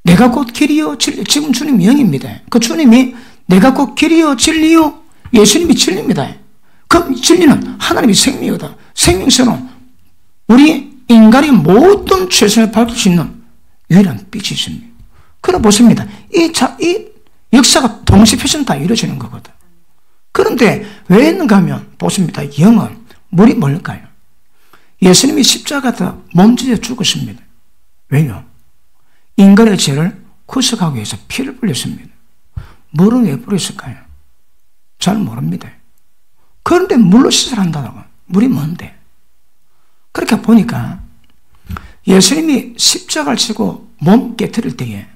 내가 곧 길이요 진리, 지금 주님이 영입니다. 그 주님이 내가 곧 길이요 진리요, 예수님이 진리입니다. 그 진리는 하나님의 생명이거든. 생명처럼 우리 인간의 모든 최선을 밝힐 수 있는 유일한 빛이 있습니다. 그래 보십니다. 이 역사가 동시표준 다 이루어지는 거거든. 그런데 왜 있는가 하면 보십니다. 영은 물이 뭘까요? 예수님이 십자가에서 몸짓에 죽으십니다. 왜요? 인간의 죄를 구속하기 위해서 피를 흘렸습니다. 물은 왜 뿌렸을까요? 잘 모릅니다. 그런데 물로 씻으라 한다고. 물이 뭔데? 그렇게 보니까 예수님이 십자가를 치고 몸 깨트릴 때에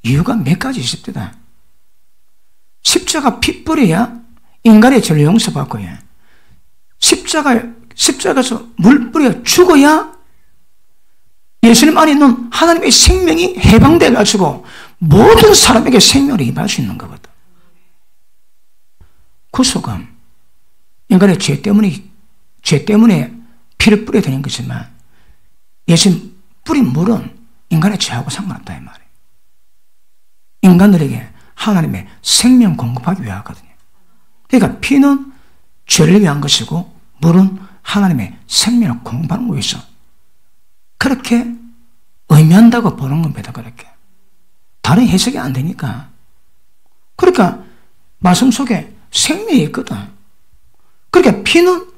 이유가 몇 가지 있습니다. 십자가 피 뿌려야 인간의 죄를 용서받고요. 십자가에서 물 뿌려 죽어야 예수님 안에 있는 하나님의 생명이 해방돼가지고 모든 사람에게 생명을 임할 수 있는 거거든. 구속은 인간의 죄 때문에 피를 뿌려야 되는 거지만 예수님 뿌린 물은 인간의 죄하고 상관없다 이 말이에요. 인간들에게 하나님의 생명 공급하기 위하거든요. 그러니까 피는 죄를 위한 것이고 물은 하나님의 생명을 공부하는 위해서 그렇게 의미한다고 보는 겁니다. 그렇게 다른 해석이 안 되니까. 그러니까 말씀 속에 생명이 있거든. 그러니까 피는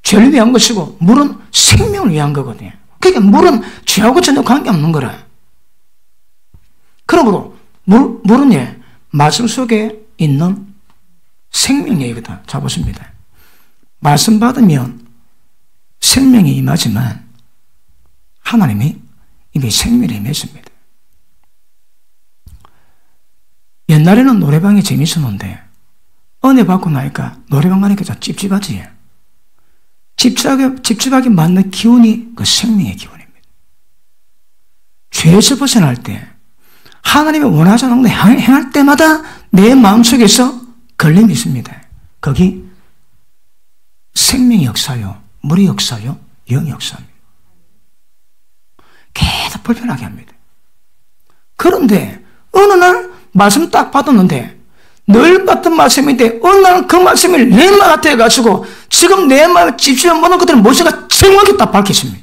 죄를 위한 것이고 물은 생명을 위한 거거든요. 그러니까 물은 죄하고 전혀 관계없는 거라. 그러므로 물은 말씀 속에 있는 생명이거든. 자 보십니다. 말씀 받으면 생명이 임하지만 하나님이 이미 생명을 임했습니다. 옛날에는 노래방이 재밌었는데 은혜 받고 나니까 노래방 가니까 좀 찝찝하지. 찝찝하게 맞는 기운이 그 생명의 기운입니다. 죄에서 벗어날 때 하나님이 원하지 않는 걸 행할 때마다 내 마음속에서 걸림이 있습니다. 거기 생명의 역사요, 물의 역사요, 영의 역사입니다. 계속 불편하게 합니다. 그런데 어느 날 말씀 딱 받았는데 늘 받던 말씀인데 어느 날 그 말씀이 내 말 같아가지고 지금 내 마음에 찝찝한 모든 것들은 모세가 정확히 딱 밝혔습니다.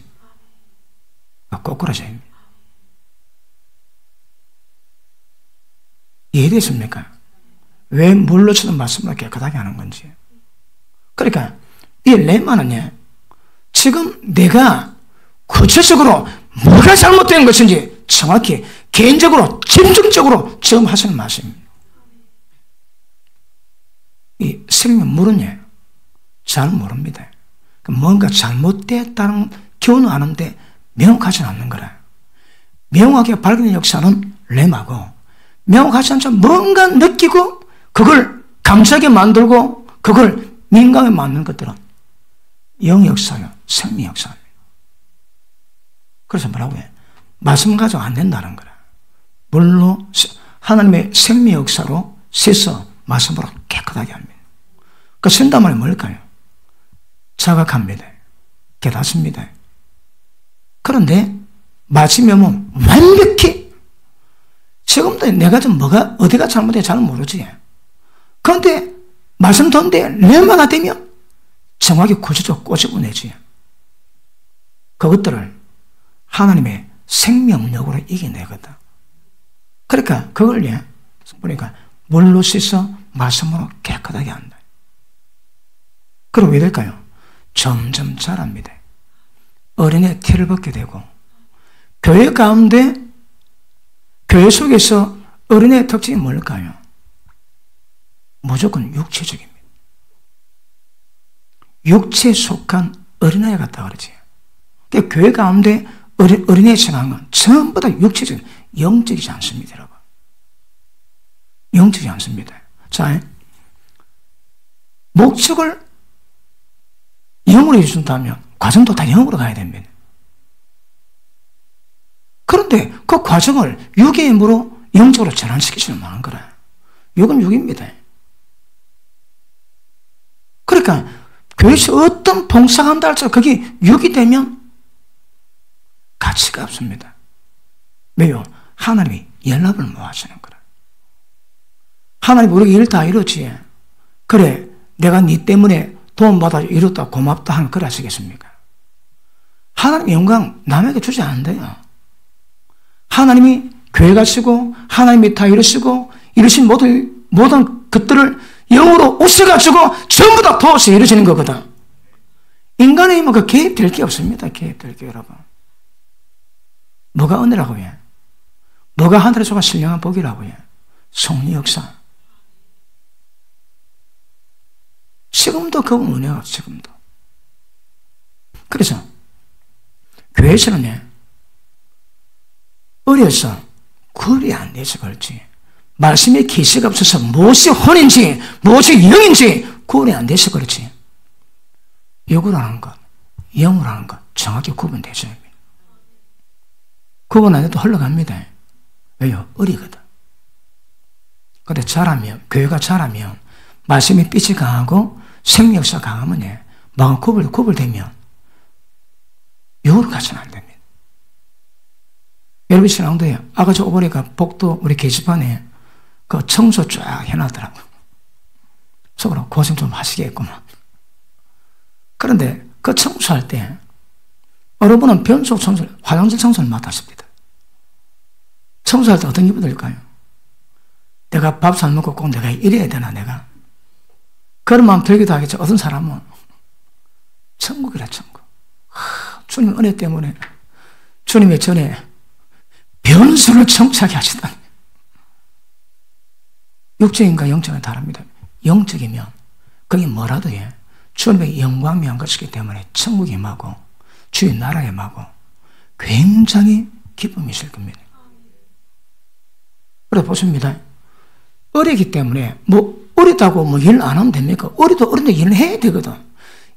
꼬꾸라져요. 이해됐습니까? 왜 물로 치는 말씀을 깨끗하게 하는 건지. 그러니까 이 레마는 지금 내가 구체적으로 뭐가 잘못된 것인지 정확히 개인적으로 집중적으로 지금 하시는 말씀입니다. 이 생명물은 잘 모릅니다. 뭔가 잘못됐다는 기운은 아는데 명확하지는 않는 거라. 명확하게 발견된 역사는 레마고 명확하지 않죠. 뭔가 느끼고 그걸 감사하게 만들고 그걸 민감하게 만드는 것들은 영 역사요, 생명 역사입니다. 그래서 뭐라고 해? 말씀 가지고 안 된다는 거라. 물로 하나님의 생명 역사로 씻어 말씀으로 깨끗하게 합니다. 그 쓴단 말이 뭘까요? 자각합니다. 깨닫습니다. 그런데 말씀이 오면 완벽히 지금도 내가 좀 어디가 잘못해 잘 모르지. 그런데 말씀 듣는데 레마가 되면 정확히 구체적으로 꼬집어내지. 그것들을 하나님의 생명력으로 이겨내거든. 그러니까 그걸 보니까 물로 씻어 말씀으로 깨끗하게 한다. 그럼 왜 될까요? 점점 자랍니다. 어린애 티를 벗게 되고 교회 가운데 교회 속에서 어린애의 특징이 뭘까요? 무조건 육체적입니다. 육체에 속한 어린아이 같다 그러지. 그러니까 교회 가운데 어린애의 생각은 건 전부 다 육체적, 영적이지 않습니다, 여러분. 영적이지 않습니다. 자, 목적을 영으로 해준다면 과정도 다 영으로 가야 됩니다. 그런데 그 과정을 육의 힘으로 영적으로 전환시키지는 않은 거라. 육은 육입니다. 그러니까 교회에서 어떤 봉사가 한다 할지라도 그게 육이 되면 가치가 없습니다. 왜요? 하나님이 연락을 못 하시는 거라. 하나님 우리가 일 다 이루지. 그래, 내가 네 때문에 도움받아 이뤘다 고맙다 하는 걸 하시겠습니까? 하나님의 영광 남에게 주지 않는데요. 하나님이 교회 가시고 하나님이 다 이루시고 이루신 모든 것들을 영으로 오셔가지고 전부 다 도와서 이루어지는 거거든. 인간의 힘은 그 개입될 게 없습니다. 개입될 게 여러분. 뭐가 은혜라고 해? 뭐가 하늘에서 신령한 복이라고 해? 성령 역사. 지금도 그건 은혜가 지금도. 그래서 교회에서는 어려서 구별이 안 돼서 그렇지. 말씀의 계시가 없어서 무엇이 혼인지 무엇이 영인지 구분이 안 돼서 그렇지. 육으로 하는 것, 영으로 하는 것 정확히 구분되죠. 구분 안 해도 흘러갑니다. 왜요? 어리거든. 그런데 자라면, 교회가 자라면 말씀의 빛이 강하고 생명력이 강하면 마음 구분되면 육으로 가서는 안 됩니다. 여러분 신앙도에 아까 저 오보니까 복도 우리 게시판에 그 청소 쫙 해놨더라고요. 속으로 고생 좀 하시겠구만. 그런데 그 청소할 때 여러분은 변속 청소를, 화장실 청소를 맡았습니다. 청소할 때 어떤 기분 들까요? 내가 밥 잘 먹고 꼭 내가 이래야 되나, 내가? 그런 마음 들기도 하겠죠. 어떤 사람은 천국이라, 천국. 주님 은혜 때문에 주님의 전에 변수를 청소하게 하시다니. 육적인가 영적은 다릅니다. 영적이면 그게 뭐라도 해. 주님의 영광이 한 것이기 때문에 천국이 임하고 주의 나라에 임하고 굉장히 기쁨이 있을 겁니다. 그래 보십니다. 어리기 때문에 어리다고 일 안 하면 됩니까? 어리도 어린데 일을 해야 되거든.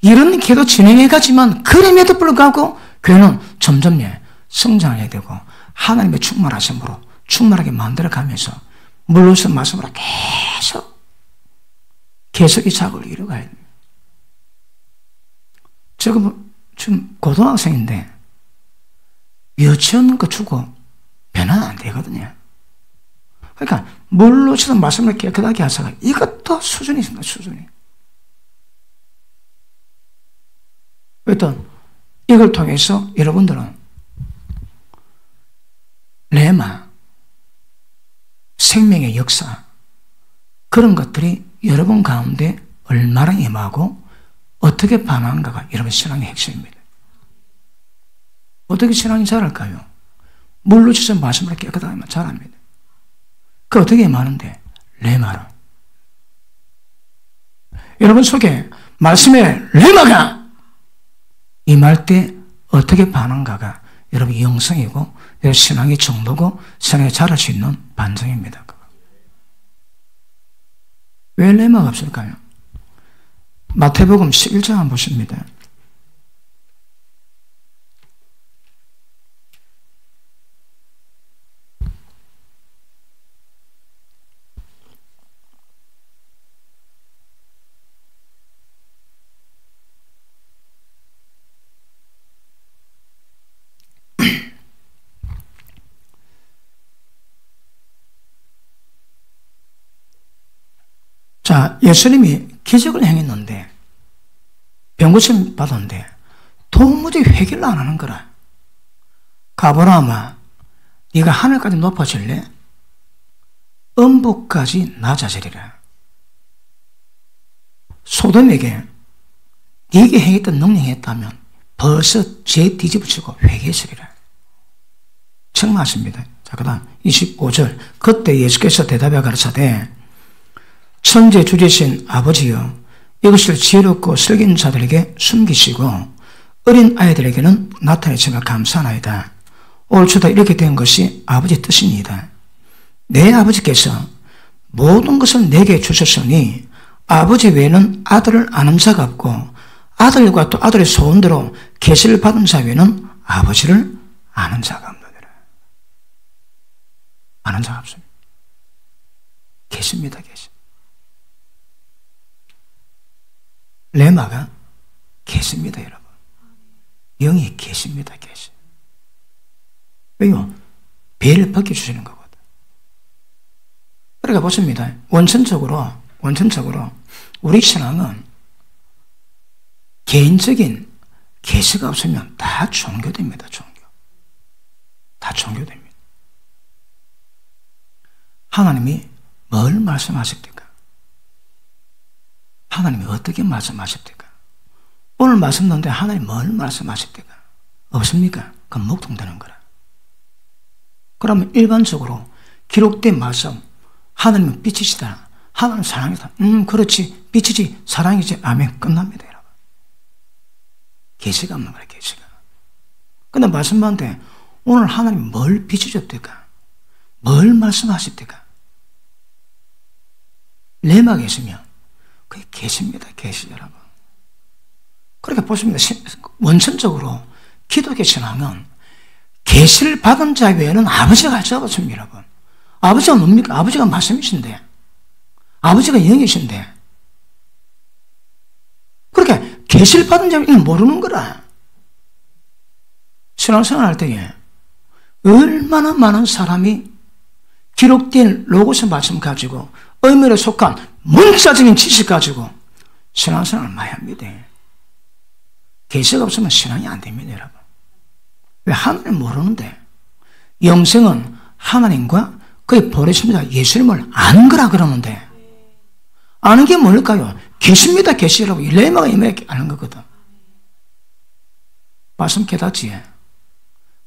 이런 기도 진행해가지만 그럼에도 불구하고 교회는 점점 성장해야 되고 하나님의 충만하심으로 충만하게 만들어가면서 물로서 말씀으로 계속 이 작업을 이루어가야 됩니다. 지금 고등학생인데 유치원 거 주고 변화는 안 되거든요. 그러니까 물로서 말씀을 깨끗하게 하셔가 이것도 수준이 있습니다. 수준이. 일단 이걸 통해서 여러분들은 레마, 생명의 역사, 그런 것들이 여러분 가운데 얼마나 임하고 어떻게 반응한가가 여러분 신앙의 핵심입니다. 어떻게 신앙이 자랄까요? 물로 주신 말씀을 깨끗하게 하면 자랍니다. 그 어떻게 임하는데? 레마로. 여러분 속에 말씀의 레마가 임할 때 어떻게 반응가가 여러분 영성이고 여러분 신앙의 정도고 신앙이 자랄 수 있는 반증입니다. 왜 레마가 없을까요? 마태복음 11장 한번 보십니다. 자, 예수님이 기적을 행했는데 병고침 받았는데 도무지 회개를 안 하는 거라. 가버나마 네가 하늘까지 높아질래? 음부까지 낮아지리라. 소돔에게 네게 행했던 능력이 했다면 벌써 죄 뒤집어치고 회개했으리라. 책망하십니다. 자, 그 다음 25절. 그때 예수께서 대답해 가르치되 천재 주제신 아버지여 이것을 지혜롭고 슬기는 자들에게 숨기시고 어린 아이들에게는 나타내시며 감사하나이다. 옳다 이렇게 된 것이 아버지 뜻이니이다. 내 아버지께서 모든 것을 내게 주셨으니 아버지 외에는 아들을 아는 자가 없고 아들과 또 아들의 소원대로 계시를 받은 자 외에는 아버지를 아는 자가 없느니라. 아는 자가 없습니다. 계십니다. 계십니다. 레마가 계십니다, 여러분. 영이 계십니다, 계시. 왜요? 배를 벗겨주시는 거거든. 그러니까 보십니다. 원천적으로 우리 신앙은 개인적인 계시가 없으면 다 종교됩니다, 종교. 다 종교됩니다. 하나님이 뭘 말씀하십니까? 하나님이 어떻게 말씀하십니까? 오늘 말씀 듣는데 하나님 뭘 말씀하십니까? 없습니까? 그럼 목통되는 거라. 그러면 일반적으로 기록된 말씀, 하나님은 빛이시다. 하나님 사랑이다. 그렇지. 빛이지. 사랑이지. 아멘. 끝납니다, 여러분. 계시가 없는 거예요, 계시가. 근데 말씀하는데 오늘 하나님 뭘 비추셨대까? 뭘 말씀하십니까? 레마 계시면 그게 계십니다, 계시 여러분. 그렇게 보십니다. 원천적으로 기독교 신앙은 계시를 받은 자 외에는 아버지가 할 수가 없습니다, 여러분. 아버지가 뭡니까? 아버지가 말씀이신데, 아버지가 영이신데, 그렇게 계시를 받은 자 외에는 모르는 거라. 신앙생활 할 때에 얼마나 많은 사람이 기록된 로고스 말씀 가지고 의미를 속한 문자적인 지식 가지고 신앙생활을 많이 합니다. 계시가 없으면 신앙이 안 됩니다, 여러분. 왜? 하나님 모르는데. 영생은 하나님과 그의 보내신 자 예수님을 아는 거라 그러는데, 아는 게 뭘까요? 계십니다, 계시라고. 레마가 임하게 아는 거거든. 말씀 깨닫지?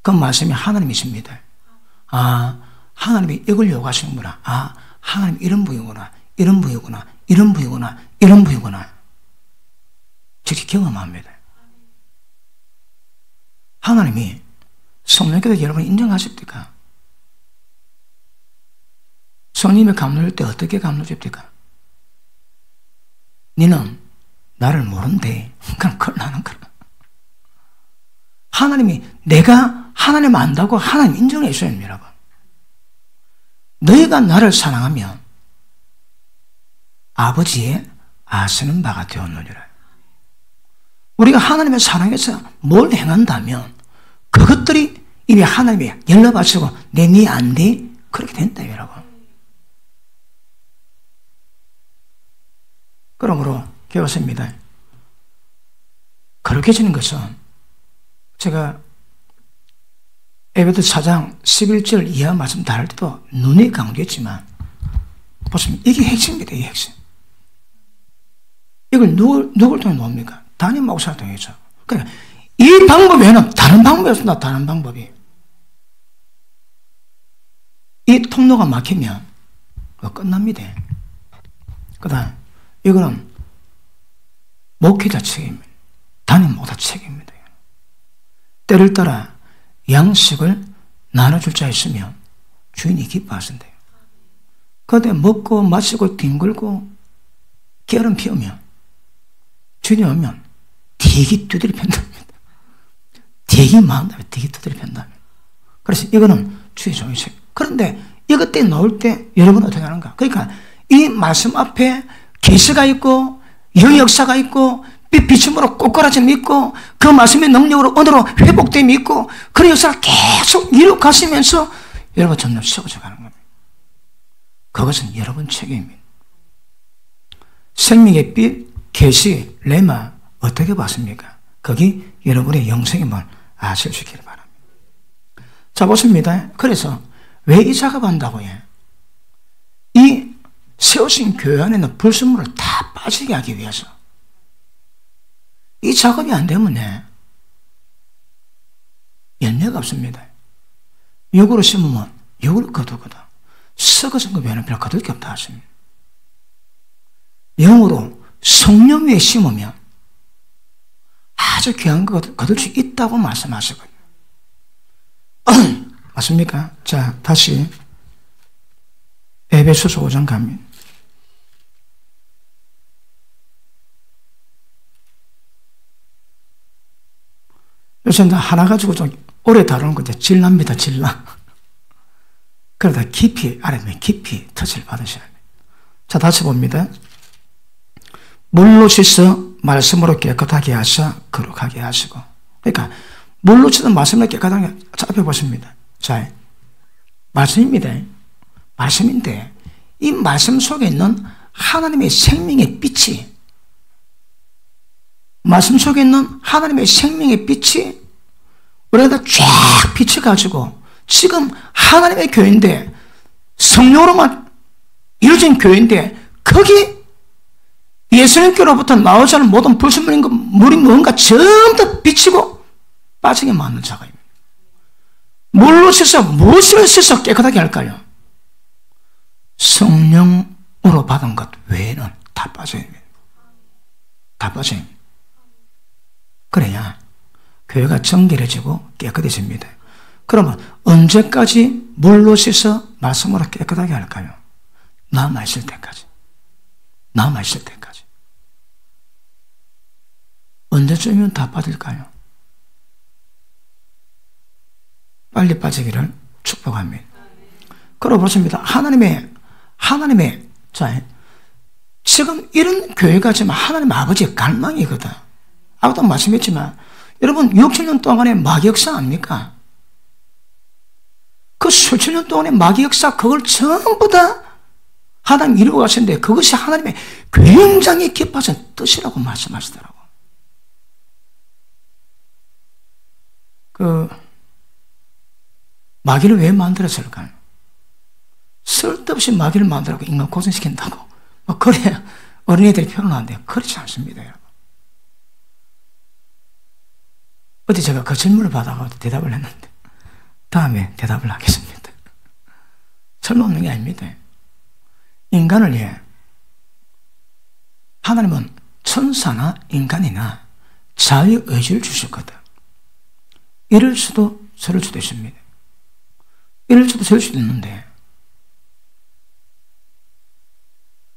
그 말씀이 하나님이십니다. 아, 하나님이 이걸 요구하시는구나. 아, 하나님 이런 분이구나. 이런 분이구나. 이런 분이구나. 이런 분이구나. 즉시 경험합니다. 하나님이 성령께서 여러분 인정하십니까? 성령님의 감동일 때 어떻게 감동 줍니까? 너는 나를 모른대. 그럼 그걸 나는 거라. 하나님이 내가 하나님 안다고 하나님 인정해 주셔야 됩니다, 여러분. 너희가 나를 사랑하면 아버지의 아시는 바가 되었느니라. 우리가 하나님의 사랑에서 뭘 행한다면 그것들이 이미 하나님이 연락하시고 내 니 안 돼? 그렇게 된다, 여러분. 그러므로 깨웠습니다. 거룩해지는 것은 제가 에베소 4장 11절 이하 말씀 다룰 때도 눈에 강조했지만 보시면 이게 핵심입니다. 이게 핵심. 이걸 누굴 통해 놓습니까? 담임 목사를 통해서. 그러니까 이 방법 외에는 다른 방법이 없습니다. 다른 방법이. 이 통로가 막히면 끝납니다. 그 다음 이거는 목회자 책임입니다. 담임 목사 책임입니다. 때를 따라 양식을 나눠줄 자 있으면 주인이 기뻐하신대요. 그런데 먹고 마시고 뒹굴고 게으름 피우면 주인이 오면 되게 두드려 팬답니다. 되게 마음답니다. 되게 두드려 팬답니다. 그래서 이거는 주의 종이책. 그런데 이것 때 나올 때 여러분은 어떻게 하는가? 그러니까 이 말씀 앞에 계시가 있고 영의 역사가 있고 빛으로 꼬꾸라짐이 있고 그 말씀의 능력으로 오늘로 회복됨이 있고 그런 역사를 계속 이룩하시면서 여러분 점점 세워져 가는 겁니다. 그것은 여러분 책임입니다. 생명의 빛, 계시, 레마 어떻게 봤습니까? 거기 여러분의 영생임을 아실 수 있기를 바랍니다. 자, 보십니다. 그래서 왜 이 작업한다고 해? 이 세우신 교회 안에는 불순물을 다 빠지게 하기 위해서 이 작업이 안 되면 열매가 없습니다. 육으로 심으면 육으로 거두거든. 썩어진 것 외에는 별 거둘 게 없다 하십니다. 영으로 성령 위에 심으면 아주 귀한 것 거둘 수 있다고 말씀하시거든요. 맞습니까? 자, 다시 에베소서 5장 갑니다. 요새 하나 가지고 좀 오래 다루는 건데 질납니다, 질나. 그러다 깊이, 알아면 깊이 터치를 받으셔야 합니다. 자, 다시 봅니다. 물로 씻어 말씀으로 깨끗하게 하셔 거룩하게 하시고. 그러니까 물로 씻어 말씀으로 깨끗하게. 자, 앞에 보십니다. 자, 말씀입니다. 말씀인데 이 말씀 속에 있는 하나님의 생명의 빛이, 말씀 속에 있는 하나님의 생명의 빛이 우리가 쫙 비춰가지고 지금 하나님의 교회인데 성령으로만 이루어진 교회인데 거기 예수님께로부터 나오지 않은 모든 불순물인 것, 물이 뭔가 전부 비치고 빠지게 만드는 작업입니다. 물로 씻어 무엇을 씻어 깨끗하게 할까요? 성령으로 받은 것 외에는 다 빠져야 됩니다. 다 빠져야 됩니다. 그래야 교회가 정결해지고 깨끗해집니다. 그러면 언제까지 물로 씻어 말씀으로 깨끗하게 할까요? 남아있을 때까지. 남아있을 때까지. 언제쯤이면 다 빠질까요? 빨리 빠지기를 축복합니다. 그러고 보십니다. 하나님의, 자, 지금 이런 교회가 지금 하나님 아버지의 갈망이거든. 아까도 말씀했지만, 여러분, 6,7년 동안의 마귀 역사 아닙니까? 그 수천 년 동안의 마귀 역사, 그걸 전부 다 하나님 이루고 가시는데, 그것이 하나님의 굉장히 깊어진 뜻이라고 말씀하시더라고. 마귀를 왜 만들었을까요? 쓸데없이 마귀를 만들고 인간 고생시킨다고. 그래, 어린애들이 표현하는데 그렇지 않습니다, 여러분. 어제 제가 그 질문을 받아가지고 대답을 했는데, 다음에 대답을 하겠습니다. 설마 없는 게 아닙니다. 인간을, 하나님은 천사나 인간이나 자유의지를 주셨거든. 이럴 수도 저럴 수도 있습니다. 이럴 수도 저럴 수도 있는데,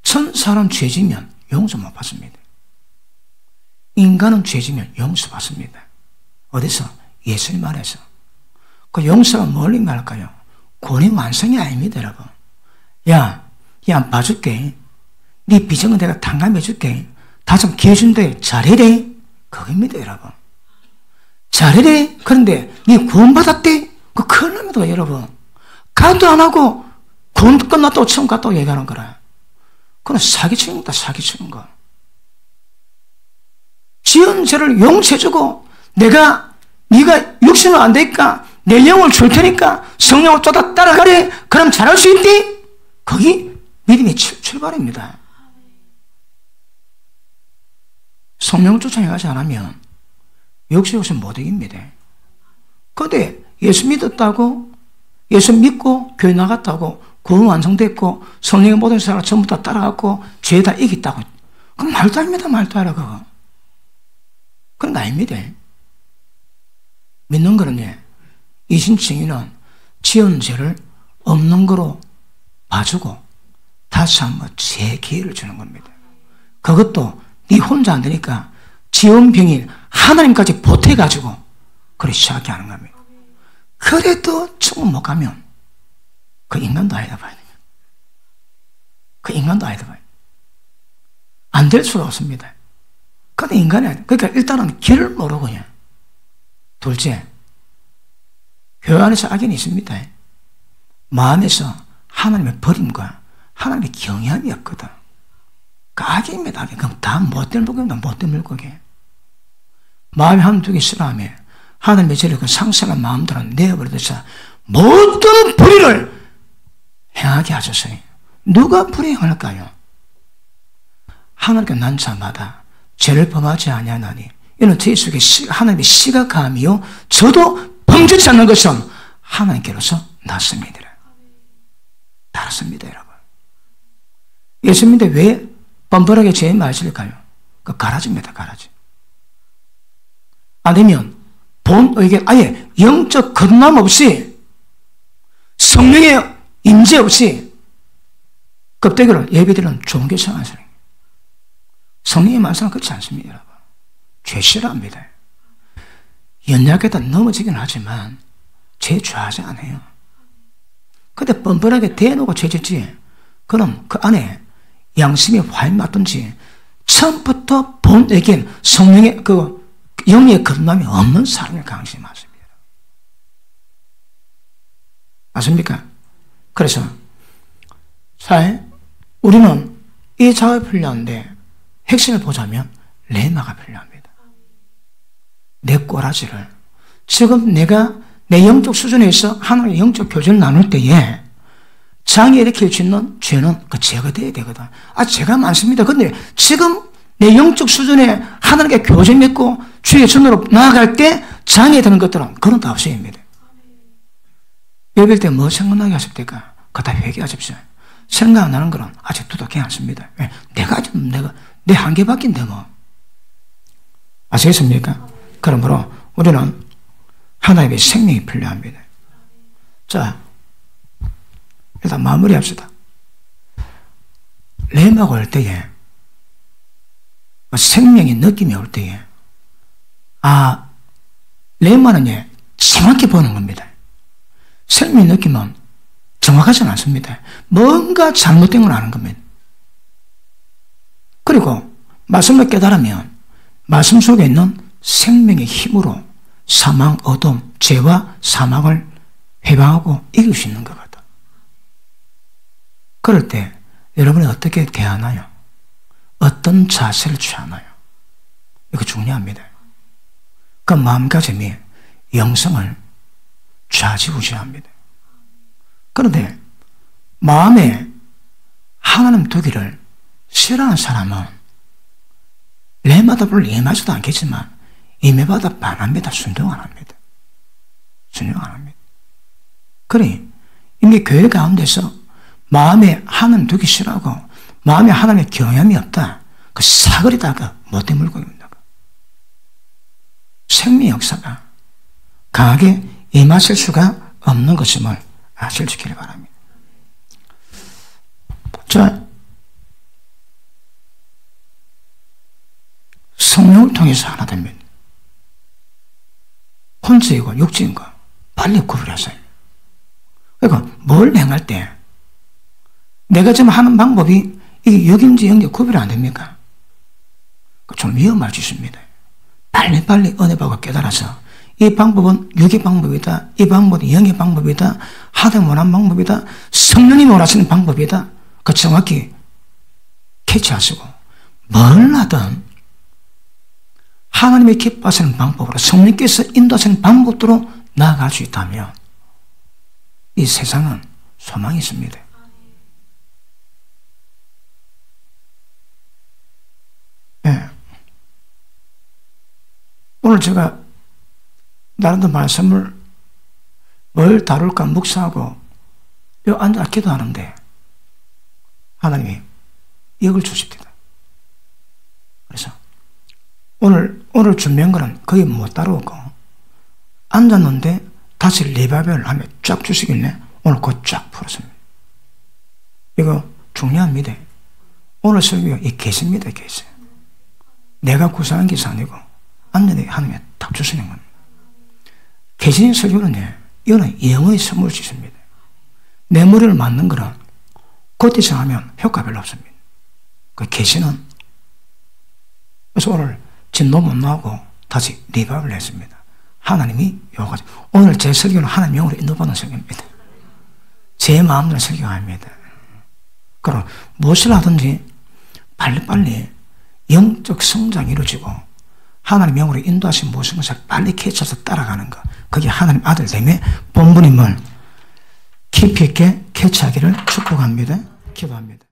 천사는 죄지면 용서 못 받습니다. 인간은 죄지면 용서 받습니다. 어디서? 예수님 안에서. 그 용서가 뭘 말할까요? 권위 완성이 아닙니다, 여러분. 야, 봐줄게. 네 비정은 내가 탕감해줄게. 다시 기회 준대. 잘해래. 그겁니다, 여러분. 잘해래. 그런데 네 구원받았대. 그 큰일 납니다, 여러분. 가도 안 하고 구원 끝났다고 처음 갔다고 얘기하는 거라. 그건 사기치는 사기치는 거. 지은 죄를 용서해주고 네가 육신은 안 되니까 내 영을 줄 테니까 성령을 쫓아 따라가래. 그럼 잘할 수 있디? 거기 믿음의 출발입니다. 성령을 쫓아가지 않으면 역시 못 이깁니다. 그런데 예수 믿었다고, 예수 믿고 교회 나갔다고, 구원 완성됐고 성령의 모든 사람을 전부 다 따라갔고 죄 다 이겼다고, 그건 말도 아닙니다. 말도 안 하고. 그런 거 아닙니다. 믿는 거는 이신증인은 지은 죄를 없는 거로 봐주고 다시 한번 재기회를 주는 겁니다. 그것도 네 혼자 안 되니까 지은 병인 하나님까지 보태가지고 그래 시작하게 하는 겁니다. 그래도 충분 못 가면 그 인간도 아니다 봐야 돼요. 그 인간도 아니다 봐요. 안 될 수가 없습니다. 근데 인간이 아니다. 그러니까 일단은 길을 모르고 그냥. 둘째, 교회 안에서 악인이 있습니다. 마음에서 하나님의 버림과 하나님의 경외함이 없거든. 그 악입니다. 악이. 그럼 다 못된 물고기입니다. 못된 물고기. 마음에 한 두 개 싫어하며 하나님의 죄를 그 상실한 마음들을 내어버리듯이 모든 불의를 행하게 하셨어요. 누가 불의할까요? 하나님께 난 자마다 죄를 범하지 아니하나니 이는 저희 속에 하나님의 시각함이요 저도 범죄치 않는 것은 하나님께로서 났습니다. 다릅니다, 여러분. 예수님인데 왜 뻔뻔하게 죄에 마실까요? 그 가라지입니다, 가라지. 아니면 본의견, 아예 영적 거듭남 없이 성령의 임재 없이 껍데기로 예배드리는 종교성한 사람. 성령의 말씀은 그렇지 않습니다, 여러분. 죄 싫어합니다. 연약하다 넘어지긴 하지만 죄 좋아하지 않아요. 근데 뻔뻔하게 대놓고 죄짓지, 그럼 그 안에 양심이 화인 맞든지 처음부터 본의견 성령의 그 영의 거듭남이 없는 사람의 가능성이 많습니다. 맞습니까? 그래서 우리는 이 작업이 필요한데 핵심을 보자면 레마가 필요합니다. 내 꼬라지를 지금 내가 내 영적 수준에서 하나님의 영적 교제를 나눌 때에 장애 일으킬 수 있는 죄는 그 제거돼야 되거든. 죄가 많습니다. 근데 지금 내 영적 수준에 하나님께 교제 맺고 주의 전으로 나아갈 때 장애 되는 것들은 그런 다 없어집니다. 예배일 때 뭐 생각나게 하십니까? 그거 다 회개하십시오. 생각 안 나는 거는 아직도 괜찮습니다. 내가 내 한계밖인데 뭐. 아시겠습니까? 그러므로 우리는 하나님의 생명이 필요합니다. 자, 일단 마무리합시다. 레마가 올 때에, 생명의 느낌이 올 때에, 레마는 정확히 보는 겁니다. 생명의 느낌은 정확하지는 않습니다. 뭔가 잘못된 걸 아는 겁니다. 그리고 말씀을 깨달으면 말씀 속에 있는 생명의 힘으로 사망, 어둠, 죄와 사망을 해방하고 이길 수 있는 거거든. 그럴 때 여러분이 어떻게 대하나요? 어떤 자세를 취하나요? 이거 중요합니다. 그 마음가짐이 영성을 좌지우지합니다. 그런데 마음에 하나님 두기를 싫어하는 사람은 레마다 불 임하지도 않겠지만 임해받아 반합니다. 순종 안 합니다. 순종 안 합니다. 그래 이미 교회 가운데서 마음에 하나님 두기 싫어하고 마음에 하나님의 경험이 없다. 그 사거리다가 못 되물고 있다. 생명 역사가 강하게 임하실 수가 없는 것임을 아실지키를 바랍니다. 자, 성령을 통해서 하나 됩니다. 혼자이고 육체인가 빨리 구별하세요. 그러니까 뭘 행할 때 내가 지금 하는 방법이 이게 역인지 영인지 구별이 안 됩니까? 좀 위험할 짓입니다. 빨리빨리 은혜 받고 깨달아서 이 방법은 육의 방법이다. 이 방법은 영의 방법이다. 하나님 원하는 방법이다. 성령님이 원하시는 방법이다. 그 정확히 캐치하시고 뭘 하든 하나님의 기뻐하시는 방법으로 성령께서 인도하시는 방법으로 나아갈 수 있다면 이 세상은 소망이 있습니다. 네. 오늘 제가 나름대로 말씀을 뭘 다룰까 묵상하고 여기 앉아 기도하는데 하나님이 역을 주십니다. 그래서 오늘 준비한 거는 거의 못 다루고 앉았는데 다시 리바벨을 하면 쫙 주시길래 오늘 그거 쫙 풀었습니다. 이거 중요합니다. 오늘 설교가 이 계시입니다. 계시. 내가 구상한 것이 아니고 앉는데 하나님이 딱 주시는 겁니다. 계시의 설교는요, 이거는 영의 선물을 주십니다. 내 머리를 맞는 거는 그때 정하면 효과 별로 없습니다. 그 계시는 그래서 오늘 진도 못 나오고 다시 리바이벌을 했습니다. 하나님이 요까지 오늘 제 설교는 하나님 영으로 인도받는 설교입니다. 제 마음대로 설교가 아닙니다. 그럼 무엇을 하든지 빨리빨리 영적 성장이 이루어지고 하나님 영으로 인도하신 모든 것을 빨리 캐치해서 따라가는 것, 그게 하나님 아들 됨의 본분임을 깊이 있게 캐치하기를 축복합니다. 기도합니다.